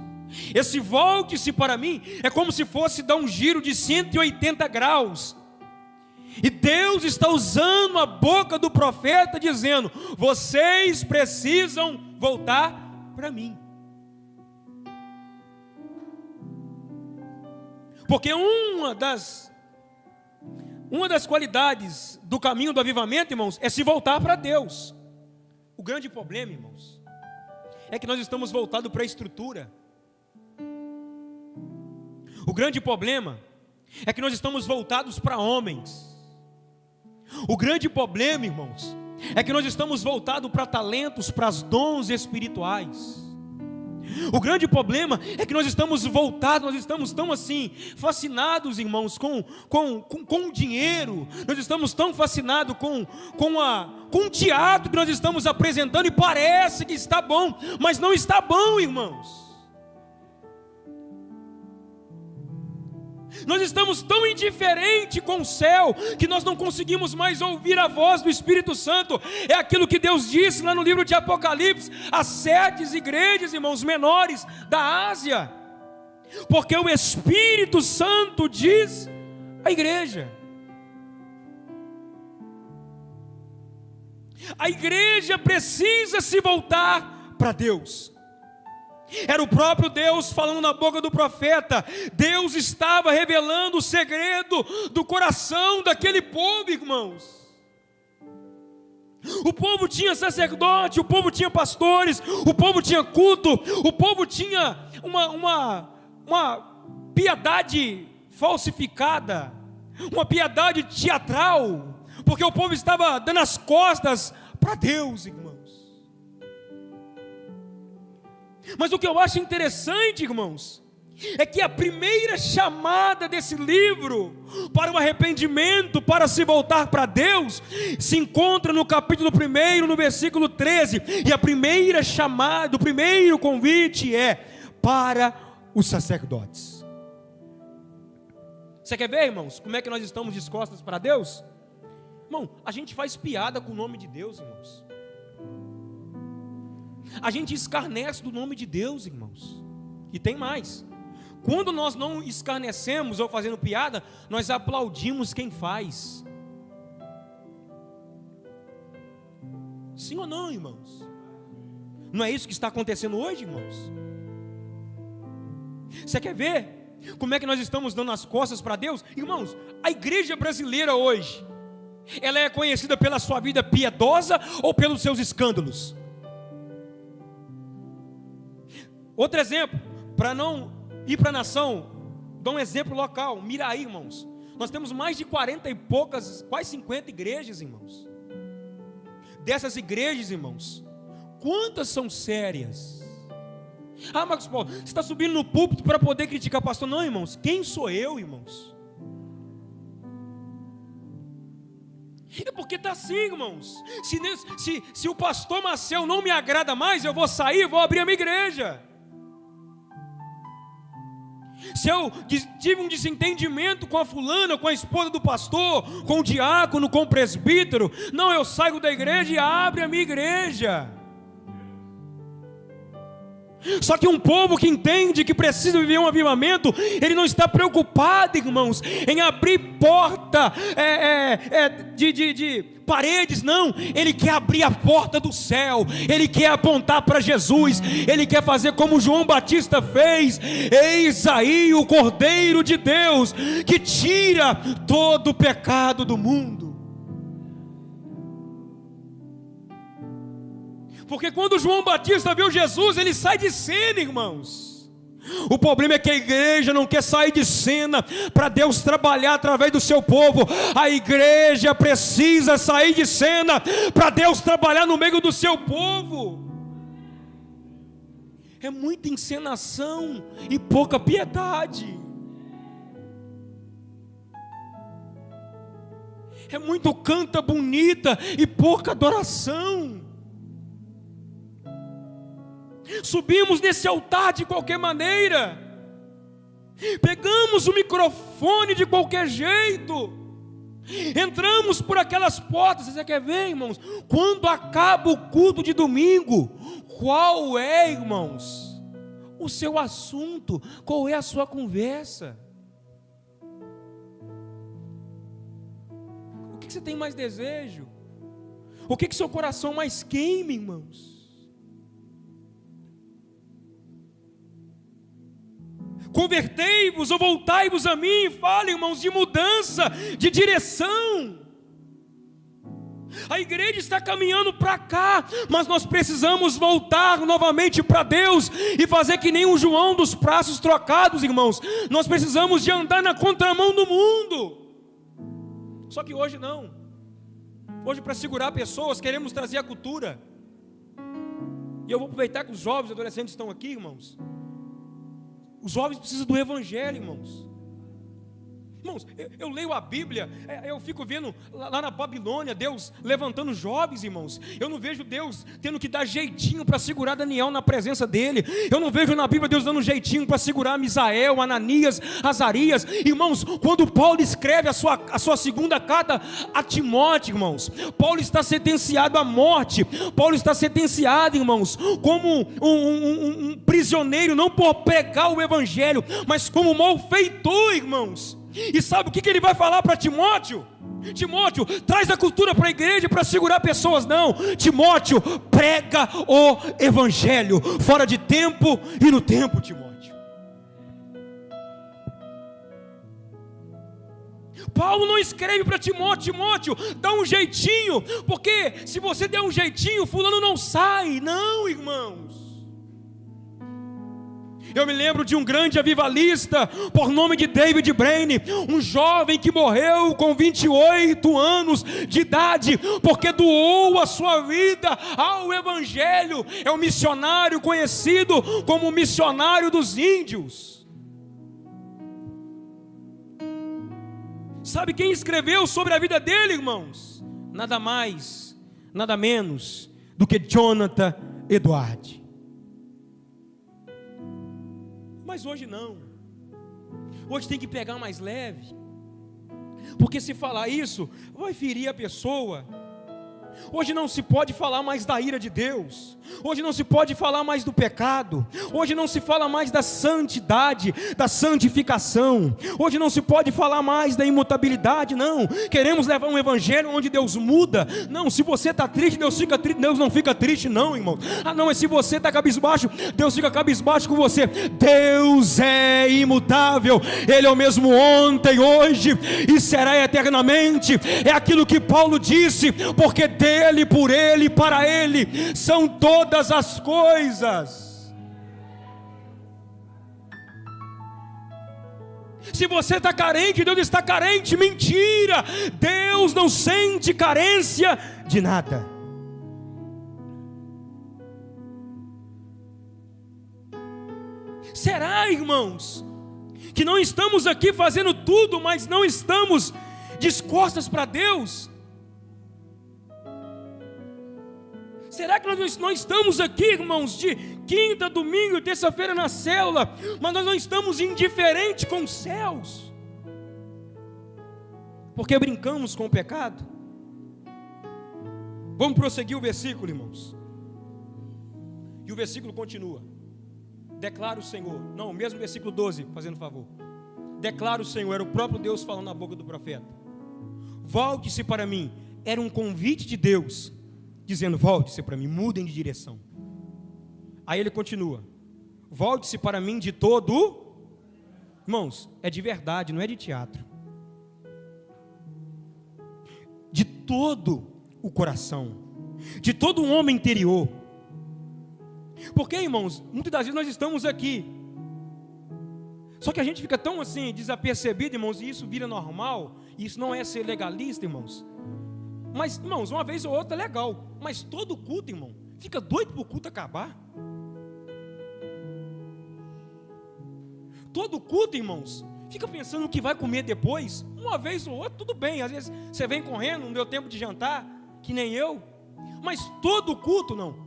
Esse volte-se para mim é como se fosse dar um giro de 180 graus. E Deus está usando a boca do profeta dizendo: vocês precisam voltar para mim. Porque uma das qualidades do caminho do avivamento, irmãos, é se voltar para Deus. O grande problema, irmãos, é que nós estamos voltados para a estrutura. O grande problema é que nós estamos voltados para homens. O grande problema, irmãos, é que nós estamos voltados para talentos, para os dons espirituais. O grande problema é que nós estamos voltados, nós estamos tão assim, fascinados, irmãos, com o dinheiro. Nós estamos tão fascinados com o teatro que nós estamos apresentando, e parece que está bom, mas não está bom, irmãos. Nós estamos tão indiferentes com o céu que nós não conseguimos mais ouvir a voz do Espírito Santo. É aquilo que Deus disse lá no livro de Apocalipse às 7 igrejas, irmãos, menores da Ásia. Porque o Espírito Santo diz à igreja. A igreja precisa se voltar para Deus. Era o próprio Deus falando na boca do profeta. Deus estava revelando o segredo do coração daquele povo, irmãos. O povo tinha sacerdote, o povo tinha pastores, o povo tinha culto, o povo tinha uma piedade falsificada, uma piedade teatral, porque o povo estava dando as costas para Deus, irmãos. Mas o que eu acho interessante, irmãos, é que a primeira chamada desse livro para o arrependimento, para se voltar para Deus, se encontra no capítulo 1, no versículo 13. E a primeira chamada, o primeiro convite é para os sacerdotes. Você quer ver, irmãos, como é que nós estamos de costas para Deus? Irmão, a gente faz piada com o nome de Deus, irmãos. A gente escarnece do nome de Deus, irmãos. E tem mais. Quando nós não escarnecemos ou fazendo piada, nós aplaudimos quem faz. Sim ou não, irmãos? Não é isso que está acontecendo hoje, irmãos? Você quer ver como é que nós estamos dando as costas para Deus? Irmãos, a igreja brasileira hoje, ela é conhecida pela sua vida piedosa ou pelos seus escândalos? Outro exemplo, para não ir para a nação, dá um exemplo local, Miraí, irmãos. Nós temos mais de 40 e poucas, quase 50 igrejas, irmãos. Dessas igrejas, irmãos, quantas são sérias? Ah, Marcos Paulo, você está subindo no púlpito para poder criticar pastor? Não, irmãos, quem sou eu, irmãos? É porque está assim, irmãos. Se o pastor Marcel não me agrada mais, eu vou sair, vou abrir a minha igreja. Se eu tive um desentendimento com a fulana, com a esposa do pastor, com o diácono, com o presbítero, não, eu saio da igreja e abro a minha igreja. Só que um povo que entende que precisa viver um avivamento, ele não está preocupado, irmãos, em abrir porta de paredes, não. Ele quer abrir a porta do céu, ele quer apontar para Jesus, ele quer fazer como João Batista fez. Eis aí o Cordeiro de Deus, que tira todo o pecado do mundo. Porque quando João Batista viu Jesus, ele sai de cena, irmãos. O problema é que a igreja não quer sair de cena para Deus trabalhar através do seu povo. A igreja precisa sair de cena para Deus trabalhar no meio do seu povo. É muita encenação e pouca piedade. É muito canta bonita e pouca adoração. Subimos nesse altar de qualquer maneira, pegamos o microfone de qualquer jeito, entramos por aquelas portas. Você quer ver, irmãos? Quando acaba o culto de domingo, qual é, irmãos, o seu assunto? Qual é a sua conversa? O que você tem mais desejo? O que seu coração mais queima, irmãos? Convertei-vos ou voltai-vos a mim. Fala, irmãos, de mudança, de direção. A igreja está caminhando para cá, mas nós precisamos voltar novamente para Deus e fazer que nem o João dos braços trocados, irmãos. Nós precisamos de andar na contramão do mundo. Só que hoje não. Hoje, para segurar pessoas, queremos trazer a cultura. E eu vou aproveitar que os jovens e adolescentes estão aqui, irmãos. Os jovens precisam do evangelho, irmãos. Irmãos, eu leio a Bíblia, eu fico vendo lá na Babilônia, Deus levantando jovens, irmãos. Eu não vejo Deus tendo que dar jeitinho para segurar Daniel na presença dele. Eu não vejo na Bíblia Deus dando jeitinho para segurar Misael, Ananias, Azarias. Irmãos, quando Paulo escreve a sua segunda carta a Timóteo, irmãos, Paulo está sentenciado à morte. Paulo está sentenciado, irmãos, como um prisioneiro, não por pregar o evangelho, mas como malfeitor, irmãos. E sabe o que ele vai falar para Timóteo? Timóteo, traz a cultura para a igreja para segurar pessoas. Não, Timóteo, prega o evangelho, fora de tempo e no tempo, Timóteo. Paulo não escreve para Timóteo: Timóteo, dá um jeitinho, porque se você der um jeitinho, fulano não sai. Não, irmãos. Eu me lembro de um grande avivalista, por nome de David Braine, um jovem que morreu com 28 anos de idade, porque doou a sua vida ao evangelho. É um missionário conhecido como o missionário dos índios. Sabe quem escreveu sobre a vida dele, irmãos? Nada mais, nada menos do que Jonathan Edwards. Mas hoje não. Hoje tem que pegar mais leve, porque se falar isso vai ferir a pessoa. Hoje não se pode falar mais da ira de Deus. Hoje não se pode falar mais do pecado. Hoje não se fala mais da santidade, da santificação. Hoje não se pode falar mais da imutabilidade. Não, queremos levar um evangelho onde Deus muda. Não, se você está triste, Deus fica triste. Deus não fica triste, não, irmão. Ah, não, é se você está cabisbaixo, Deus fica cabisbaixo com você. Deus é imutável. Ele é o mesmo ontem, hoje e será eternamente. É aquilo que Paulo disse, porque dele, por ele, para ele são todas as coisas. Se você está carente, Deus está carente. Mentira, Deus não sente carência de nada. irmãos, que não estamos aqui fazendo tudo, mas não estamos de costas para Deus? Será que nós não estamos aqui, irmãos, de quinta, domingo e terça-feira na célula, mas nós não estamos indiferentes com os céus? Porque brincamos com o pecado? Vamos prosseguir o versículo, irmãos. E o versículo continua: declara o Senhor. Não, o mesmo versículo 12, fazendo favor. Declara o Senhor, era o próprio Deus falando na boca do profeta. Volte-se para mim. Era um convite de Deus, dizendo: volte-se para mim, mudem de direção. Aí ele continua: volte-se para mim de todo. Irmãos, é de verdade, não é de teatro. De todo o coração, de todo um homem interior. Porque, irmãos, muitas das vezes nós estamos aqui, só que a gente fica tão assim, desapercebido, irmãos, e isso vira normal. E isso não é ser legalista, irmãos. Mas, irmãos, uma vez ou outra é legal, mas todo culto, irmão, fica doido para o culto acabar. Todo culto, irmãos, fica pensando no que vai comer depois. Uma vez ou outra, tudo bem. Às vezes você vem correndo, não deu tempo de jantar, que nem eu. Mas todo culto, não.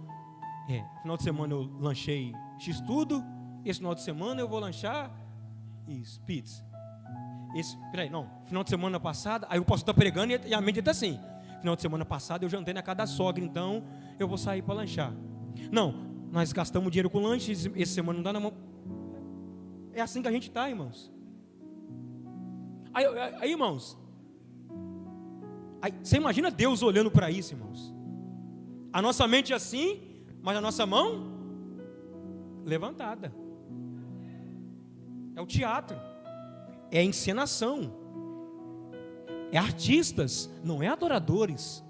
Final de semana eu lanchei X tudo. Esse final de semana eu vou lanchar isso, pizza. Final de semana passada, aí o pastor está pregando e a mente está assim: final de semana passada eu jantei na casa da sogra, então eu vou sair para lanchar. Não, nós gastamos dinheiro com lanche, essa semana não dá na mão. É assim que a gente está, irmãos. Aí, irmãos, você imagina Deus olhando para isso, irmãos. A nossa mente é assim, mas a nossa mão levantada. É o teatro, é a encenação, é artistas, não é adoradores.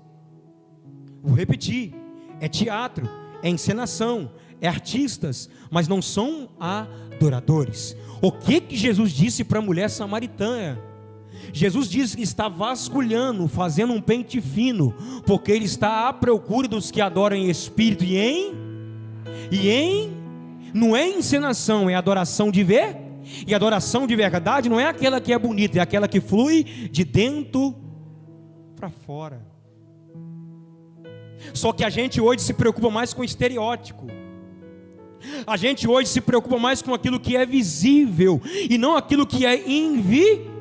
Vou repetir: é teatro, é encenação, é artistas, mas não são adoradores. O que Jesus disse para a mulher samaritana? Jesus disse que está vasculhando, fazendo um pente fino, porque Ele está à procura dos que adoram em espírito não é encenação, é adoração de ver. E adoração de verdade não é aquela que é bonita, é aquela que flui de dentro para fora. Só que a gente hoje se preocupa mais com o estereótipo. A gente hoje se preocupa mais com aquilo que é visível e não aquilo que é invisível.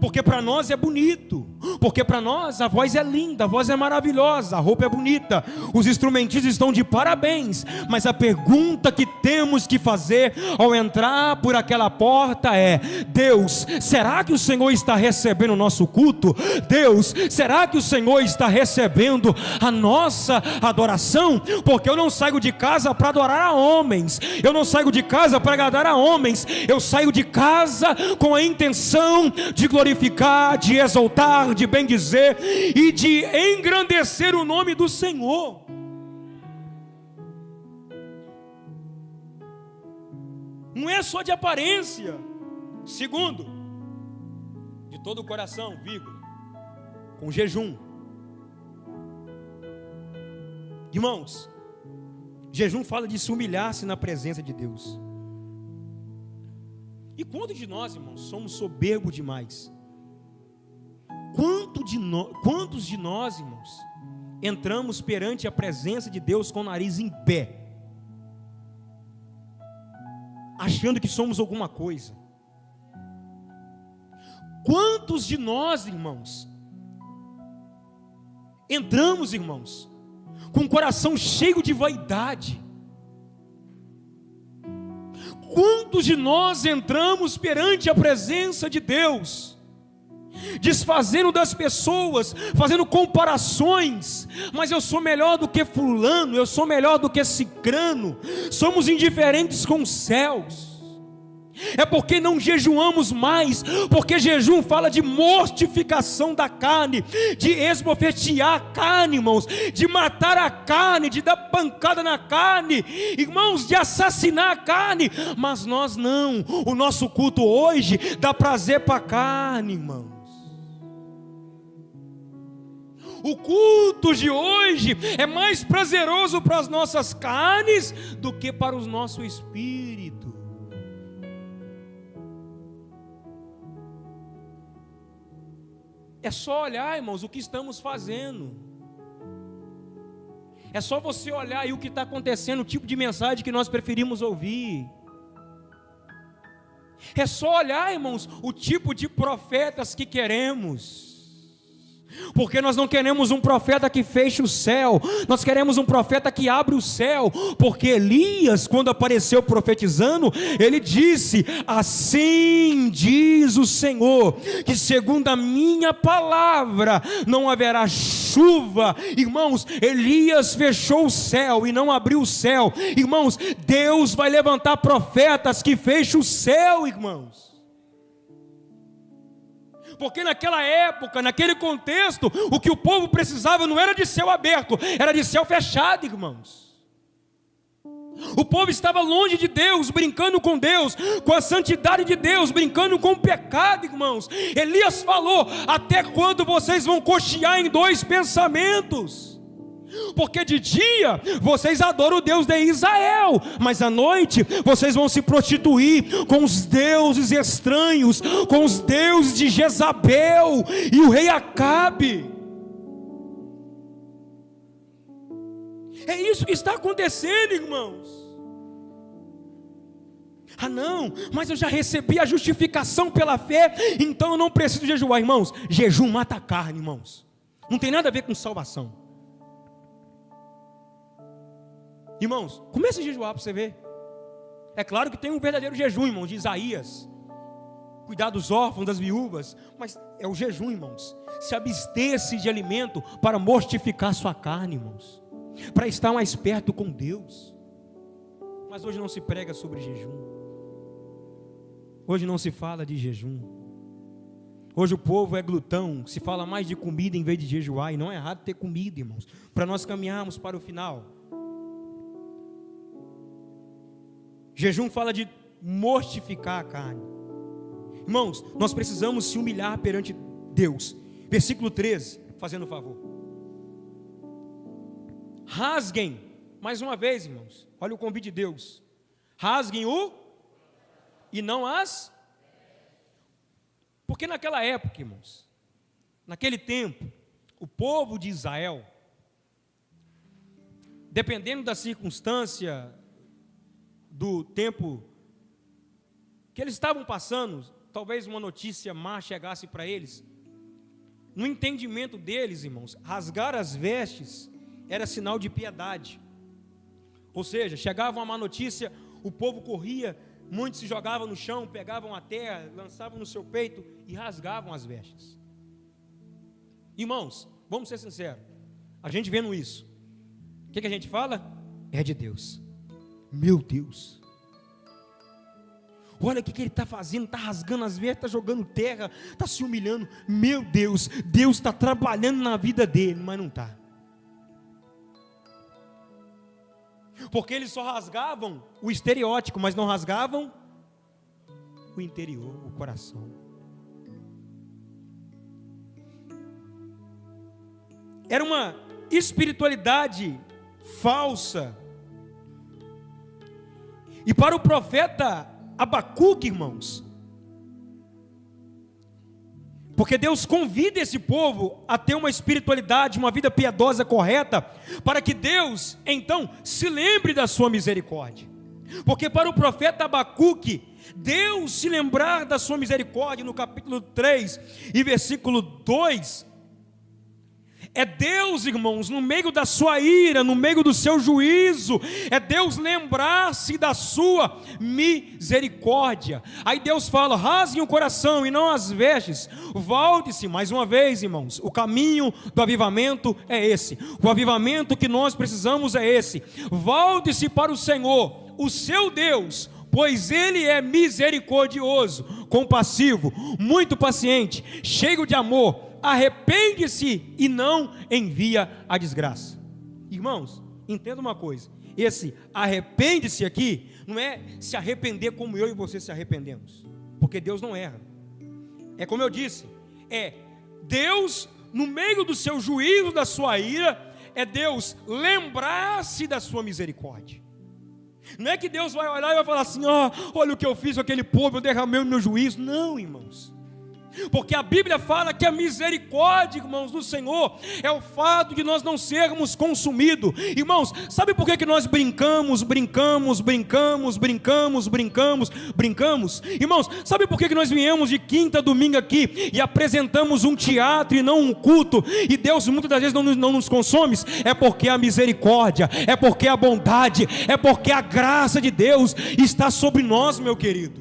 Porque para nós é bonito, porque para nós a voz é linda, a voz é maravilhosa, a roupa é bonita, os instrumentistas estão de parabéns. Mas a pergunta que temos que fazer ao entrar por aquela porta é: Deus, será que o Senhor está recebendo o nosso culto? Deus, será que o Senhor está recebendo a nossa adoração? Porque eu não saio de casa para adorar a homens, eu não saio de casa para agradar a homens, eu saio de casa com a intenção de glorificar, de exaltar, de bendizer e de engrandecer o nome do Senhor. Não é só de aparência. Segundo, de todo o coração, vírgula, com jejum. Irmãos, jejum fala de se humilhar-se na presença de Deus. E quantos de nós, irmãos, somos soberbos demais? Quantos de nós, irmãos, entramos perante a presença de Deus com o nariz em pé, achando que somos alguma coisa? Quantos de nós, irmãos, entramos, irmãos, com o coração cheio de vaidade? Quantos de nós entramos perante a presença de Deus, desfazendo das pessoas, fazendo comparações, mas eu sou melhor do que fulano, eu sou melhor do que cicrano, somos indiferentes com os céus. É porque não jejuamos mais, porque jejum fala de mortificação da carne, de esbofetear a carne, irmãos, de matar a carne, de dar pancada na carne, irmãos, de assassinar a carne. Mas nós não, o nosso culto hoje dá prazer para a carne, irmãos. O culto de hoje é mais prazeroso para as nossas carnes do que para o nosso espírito. É só olhar, irmãos, o que estamos fazendo. É só você olhar aí o que está acontecendo, o tipo de mensagem que nós preferimos ouvir. É só olhar, irmãos, o tipo de profetas que queremos. Porque nós não queremos um profeta que feche o céu, nós queremos um profeta que abre o céu. Porque Elias, quando apareceu profetizando, ele disse: assim diz o Senhor, que segundo a minha palavra não haverá chuva. Irmãos, Elias fechou o céu e não abriu o céu. Irmãos, Deus vai levantar profetas que fecham o céu, irmãos. Porque naquela época, naquele contexto, o que o povo precisava não era de céu aberto, era de céu fechado, irmãos. O povo estava longe de Deus, brincando com Deus, com a santidade de Deus, brincando com o pecado, irmãos. Elias falou: até quando vocês vão cochear em dois pensamentos? Porque de dia vocês adoram o Deus de Israel, mas à noite vocês vão se prostituir com os deuses estranhos, com os deuses de Jezabel e o rei Acabe. É isso que está acontecendo, irmãos. Ah não, mas eu já recebi a justificação pela fé, então eu não preciso jejuar. Irmãos, jejum mata a carne, irmãos. Não tem nada a ver com salvação. Irmãos, comece a jejuar para você ver. É claro que tem um verdadeiro jejum, irmãos, de Isaías. Cuidar dos órfãos, das viúvas. Mas é o jejum, irmãos. Se abster-se de alimento para mortificar sua carne, irmãos. Para estar mais perto com Deus. Mas hoje não se prega sobre jejum. Hoje não se fala de jejum. Hoje o povo é glutão. Se fala mais de comida em vez de jejuar. E não é errado ter comida, irmãos. Para nós caminharmos para o final. Jejum fala de mortificar a carne. Irmãos, nós precisamos se humilhar perante Deus. Versículo 13, fazendo um favor. Rasguem, mais uma vez, irmãos, olha o convite de Deus. Rasguem o e não as. Porque naquela época, irmãos, naquele tempo, o povo de Israel, dependendo da circunstância, do tempo que eles estavam passando, talvez uma notícia má chegasse para eles. No entendimento deles, irmãos, rasgar as vestes era sinal de piedade. Ou seja, chegava uma má notícia, o povo corria, muitos se jogavam no chão, pegavam a terra, lançavam no seu peito e rasgavam as vestes. Irmãos, vamos ser sinceros, a gente vendo isso, o que a gente fala? É de Deus. Meu Deus, olha o que ele está fazendo, está rasgando as vestes, está jogando terra, está se humilhando. Meu Deus, Deus está trabalhando na vida dele, mas não está. Porque eles só rasgavam o estereótipo, mas não rasgavam o interior, o coração. Era uma espiritualidade falsa. E para o profeta Abacuque, irmãos, porque Deus convida esse povo a ter uma espiritualidade, uma vida piedosa correta, para que Deus, então, se lembre da sua misericórdia. Porque para o profeta Abacuque, Deus se lembrar da sua misericórdia, no capítulo 3 e versículo 2, é Deus, irmãos, no meio da sua ira, no meio do seu juízo, é Deus lembrar-se da sua misericórdia. Aí Deus fala: rasguem o coração e não as vestes, volte-se. Mais uma vez, irmãos, o caminho do avivamento é esse, o avivamento que nós precisamos é esse. Volte-se para o Senhor, o seu Deus, pois Ele é misericordioso, compassivo, muito paciente, cheio de amor. Arrepende-se e não envia a desgraça. Irmãos, entenda uma coisa: esse arrepende-se aqui não é se arrepender como eu e você se arrependemos, porque Deus não erra. É como eu disse, é Deus no meio do seu juízo, da sua ira, é Deus lembrar-se da sua misericórdia. Não é que Deus vai olhar e vai falar assim: olha o que eu fiz com aquele povo, eu derramei o meu juízo. Não, irmãos. Porque a Bíblia fala que a misericórdia, irmãos, do Senhor é o fato de nós não sermos consumidos. Irmãos, sabe por que nós brincamos? Irmãos, sabe por que nós viemos de quinta a domingo aqui e apresentamos um teatro e não um culto, e Deus muitas das vezes não nos consome? É porque a misericórdia, é porque a bondade, é porque a graça de Deus está sobre nós, meu querido.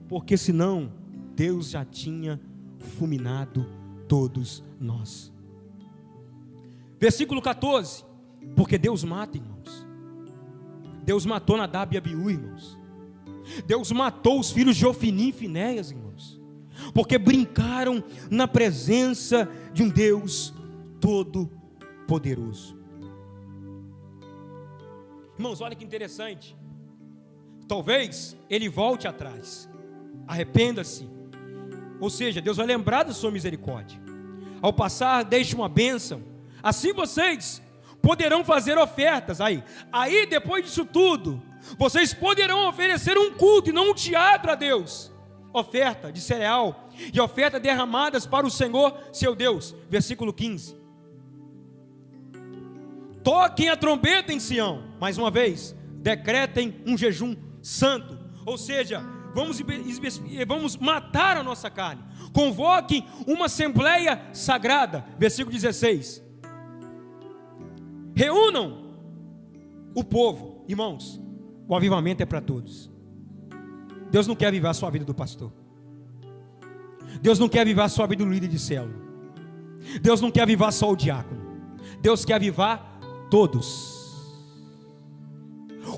Porque senão Deus já tinha fulminado todos nós. Versículo 14. Porque Deus mata, irmãos. Deus matou Nadab e Abiú, irmãos. Deus matou os filhos de Ofni e Finéias, irmãos. Porque brincaram na presença de um Deus todo-poderoso. Irmãos, olha que interessante. Talvez ele volte atrás. Arrependa-se. Ou seja, Deus vai lembrar da sua misericórdia. Ao passar, deixe uma bênção. Assim vocês poderão fazer ofertas. Aí depois disso tudo, vocês poderão oferecer um culto e não um teatro a Deus. Oferta de cereal e oferta derramadas para o Senhor, seu Deus. Versículo 15. Toquem a trombeta em Sião. Mais uma vez, decretem um jejum santo. Ou seja, vamos matar a nossa carne. Convoquem uma assembleia sagrada. Versículo 16. Reúnam o povo. Irmãos, o avivamento é para todos. Deus não quer avivar a sua vida do pastor. Deus não quer avivar a sua vida do líder de célula. Deus não quer avivar só o diácono. Deus quer avivar todos.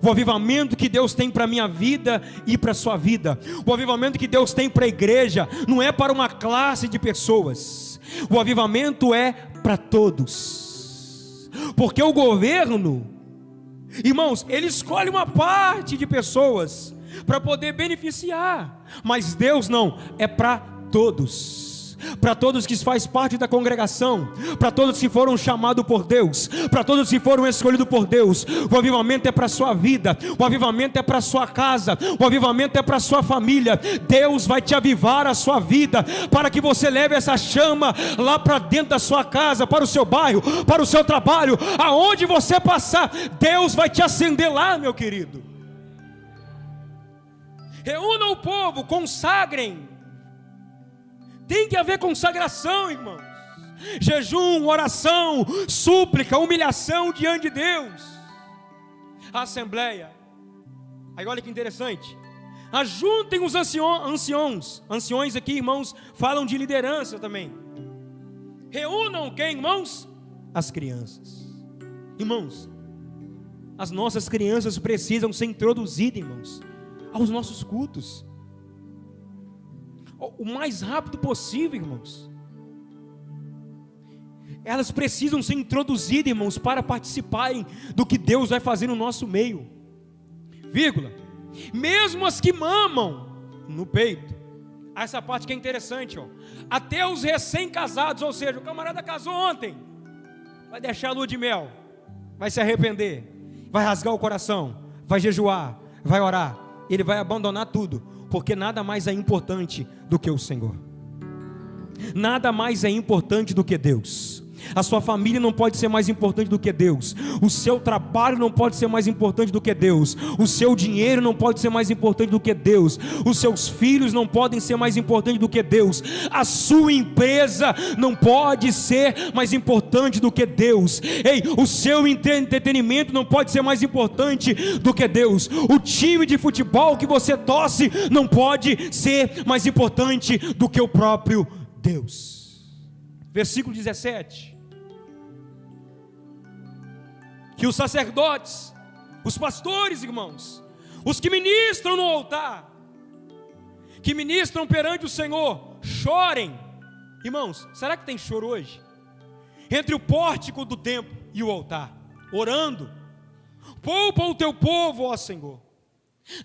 O avivamento que Deus tem para a minha vida e para a sua vida, o avivamento que Deus tem para a igreja, não é para uma classe de pessoas. O avivamento é para todos. Porque o governo, irmãos, ele escolhe uma parte de pessoas para poder beneficiar, mas Deus não, é para todos. Para todos que faz parte da congregação, para todos que foram chamados por Deus, para todos que foram escolhidos por Deus. O avivamento é para a sua vida, o avivamento é para a sua casa, o avivamento é para a sua família. Deus vai te avivar a sua vida, para que você leve essa chama lá para dentro da sua casa, para o seu bairro, para o seu trabalho, aonde você passar, Deus vai te acender lá, meu querido. Reúna o povo, consagrem. Tem que haver consagração, irmãos. Jejum, oração, súplica, humilhação diante de Deus. A assembleia. Aí olha que interessante. Ajuntem os anciões. Anciões aqui, irmãos, falam de liderança também. Reúnam quem, irmãos? As crianças. Irmãos, as nossas crianças precisam ser introduzidas, irmãos, aos nossos cultos. O mais rápido possível, irmãos. Elas precisam ser introduzidas, irmãos, para participarem do que Deus vai fazer no nosso meio. Vírgula. Mesmo as que mamam no peito. Essa parte que é interessante, ó. Até os recém-casados, ou seja, o camarada casou ontem, vai deixar a lua de mel, vai se arrepender, vai rasgar o coração, vai jejuar, vai orar, ele vai abandonar tudo, porque nada mais é importante do que o Senhor. Nada mais é importante do que Deus. A sua família não pode ser mais importante do que Deus. O seu trabalho não pode ser mais importante do que Deus. O seu dinheiro não pode ser mais importante do que Deus. Os seus filhos não podem ser mais importantes do que Deus. A sua empresa não pode ser mais importante do que Deus. Ei, o seu entretenimento não pode ser mais importante do que Deus. O time de futebol que você torce não pode ser mais importante do que o próprio Deus. Versículo 17. Que os sacerdotes, os pastores, irmãos, os que ministram no altar, que ministram perante o Senhor, chorem. Irmãos, será que tem choro hoje? Entre o pórtico do templo e o altar, orando. Poupa o teu povo, ó Senhor.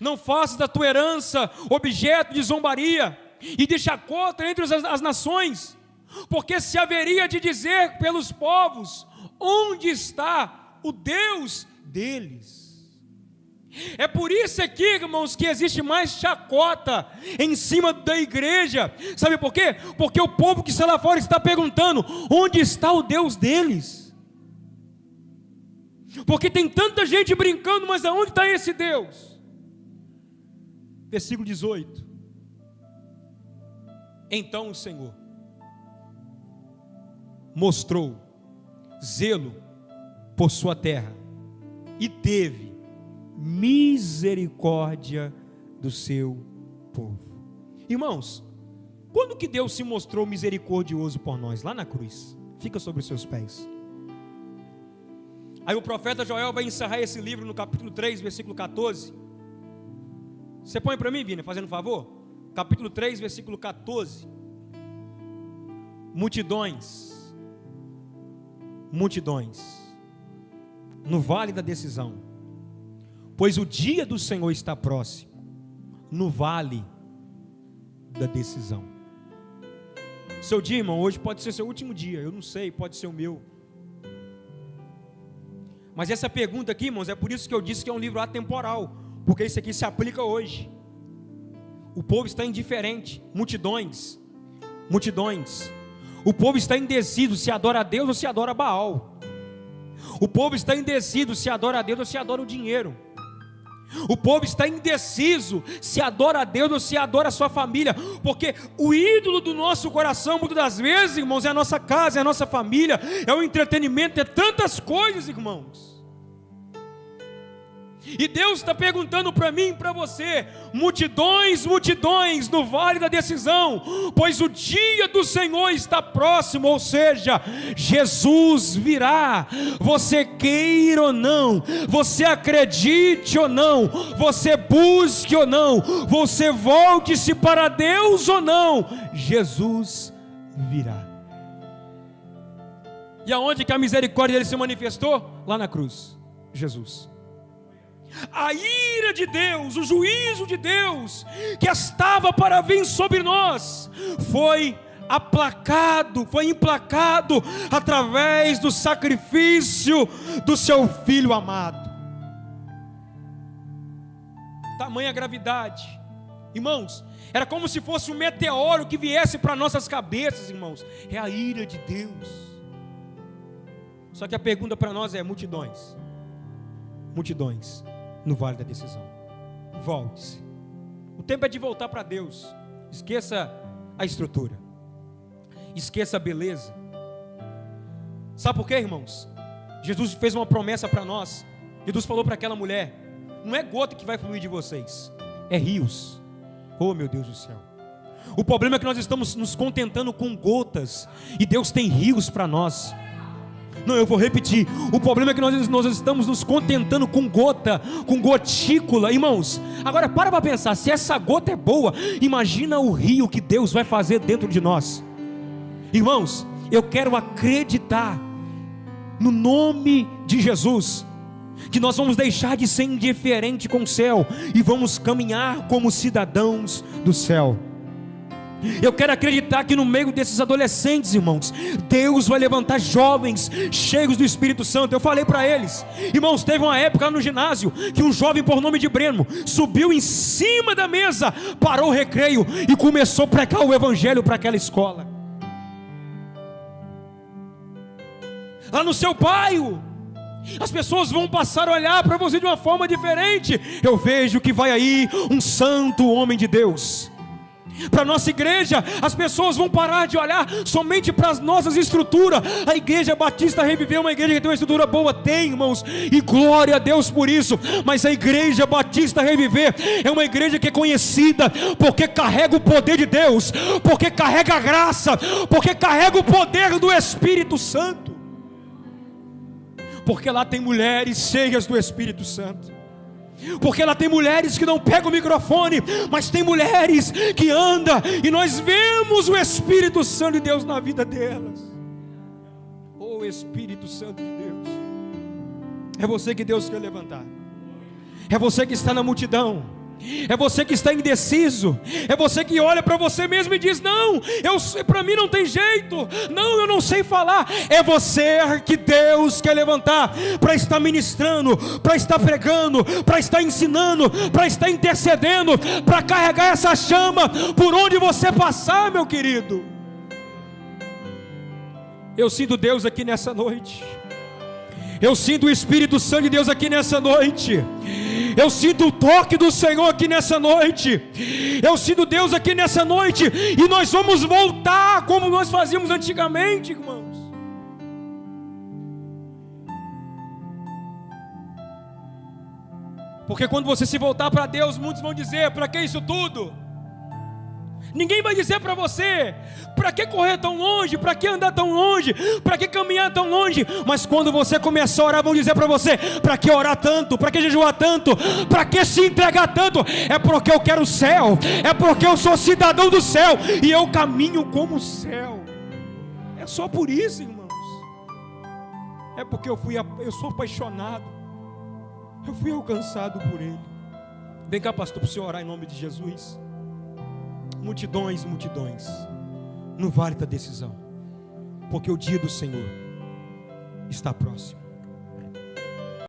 Não faças da tua herança objeto de zombaria e de chacota entre as nações. porque se haveria de dizer pelos povos: onde está o Deus deles? É por isso aqui, irmãos, que existe mais chacota em cima da igreja. Sabe por quê? Porque o povo que está lá fora está perguntando: onde está o Deus deles? Porque tem tanta gente brincando, mas aonde está esse Deus? Versículo 18. Então o Senhor mostrou zelo por sua terra e teve misericórdia do seu povo. Irmãos, quando que Deus se mostrou misericordioso por nós? Lá na cruz. Fica sobre os seus pés. Aí o profeta Joel vai encerrar esse livro no capítulo 3, versículo 14. Você põe para mim, Vina, fazendo um favor? Capítulo 3, versículo 14. Multidões no vale da decisão, pois o dia do Senhor está próximo, no vale da decisão. Seu dia, irmão, hoje pode ser seu último dia, eu não sei, pode ser o meu. Mas essa pergunta aqui, irmãos, é por isso que eu disse que é um livro atemporal, porque isso aqui se aplica hoje. O povo está indiferente, multidões. O povo está indeciso se adora a Deus ou se adora a Baal. O povo está indeciso se adora a Deus ou se adora o dinheiro. O povo está indeciso se adora a Deus ou se adora a sua família, porque o ídolo do nosso coração, muitas das vezes, irmãos, é a nossa casa, é a nossa família, é o entretenimento, é tantas coisas, irmãos. E Deus está perguntando para mim e para você: multidões no vale da decisão, pois o dia do Senhor está próximo, ou seja, Jesus virá. Você queira ou não, você acredite ou não, você busque ou não, você volte-se para Deus ou não, Jesus virá. E aonde que a misericórdia dele se manifestou? Lá na cruz, Jesus. A ira de Deus, o juízo de Deus, que estava para vir sobre nós, foi implacado através do sacrifício do seu Filho amado. Tamanha gravidade, irmãos, era como se fosse um meteoro que viesse para nossas cabeças, irmãos. É a ira de Deus. Só que a pergunta para nós é: multidões no vale da decisão. Volte-se. O tempo é de voltar para Deus. Esqueça a estrutura, esqueça a beleza. Sabe por quê, irmãos? Jesus fez uma promessa para nós. Jesus falou para aquela mulher: não é gota que vai fluir de vocês, é rios. Oh, meu Deus do céu. O problema é que nós estamos nos contentando com gotas, e Deus tem rios para nós. Não, eu vou repetir. O problema é que nós estamos nos contentando com gota, com gotícula. Irmãos, agora para pensar. Se essa gota é boa, imagina o rio que Deus vai fazer dentro de nós. Irmãos, eu quero acreditar no nome de Jesus que nós vamos deixar de ser indiferente com o céu e vamos caminhar como cidadãos do céu. Eu quero acreditar que no meio desses adolescentes, irmãos, Deus vai levantar jovens cheios do Espírito Santo. Eu falei para eles, irmãos, teve uma época lá no ginásio que um jovem por nome de Breno subiu em cima da mesa, parou o recreio e começou a pregar o evangelho para aquela escola. Lá no seu bairro, as pessoas vão passar a olhar para você de uma forma diferente. Eu vejo que vai aí um santo homem de Deus. Para a nossa igreja, as pessoas vão parar de olhar somente para as nossas estruturas. A igreja Batista Reviver é uma igreja que tem uma estrutura boa, tem, irmãos, e glória a Deus por isso. Mas a igreja Batista Reviver é uma igreja que é conhecida porque carrega o poder de Deus, porque carrega a graça, porque carrega o poder do Espírito Santo, porque lá tem mulheres cheias do Espírito Santo, porque lá tem mulheres que não pegam o microfone, mas tem mulheres que andam e nós vemos o Espírito Santo de Deus na vida delas. Oh, Espírito Santo de Deus, é você que Deus quer levantar, é você que está na multidão, É você que está indeciso. É você que olha para você mesmo e diz: não, para mim não tem jeito. Não, eu não sei falar. É você que Deus quer levantar para estar ministrando, para estar pregando, para estar ensinando, para estar intercedendo, para carregar essa chama por onde você passar, meu querido. Eu sinto Deus aqui nessa noite. Eu sinto o Espírito Santo de Deus aqui nessa noite. Eu sinto o toque do Senhor aqui nessa noite. Eu sinto Deus aqui nessa noite. E nós vamos voltar como nós fazíamos antigamente, irmãos. Porque quando você se voltar para Deus, muitos vão dizer: para que isso tudo? Ninguém vai dizer para você: para que correr tão longe? Para que andar tão longe? Para que caminhar tão longe? Mas quando você começar a orar, vão dizer para você: para que orar tanto? Para que jejuar tanto? Para que se entregar tanto? É porque eu quero o céu. É porque eu sou cidadão do céu e eu caminho como o céu. É só por isso, irmãos. É porque eu sou apaixonado. Eu fui alcançado por Ele. Vem cá, pastor, para o senhor orar em nome de Jesus. Multidões, multidões, no vale da decisão, porque o dia do Senhor está próximo.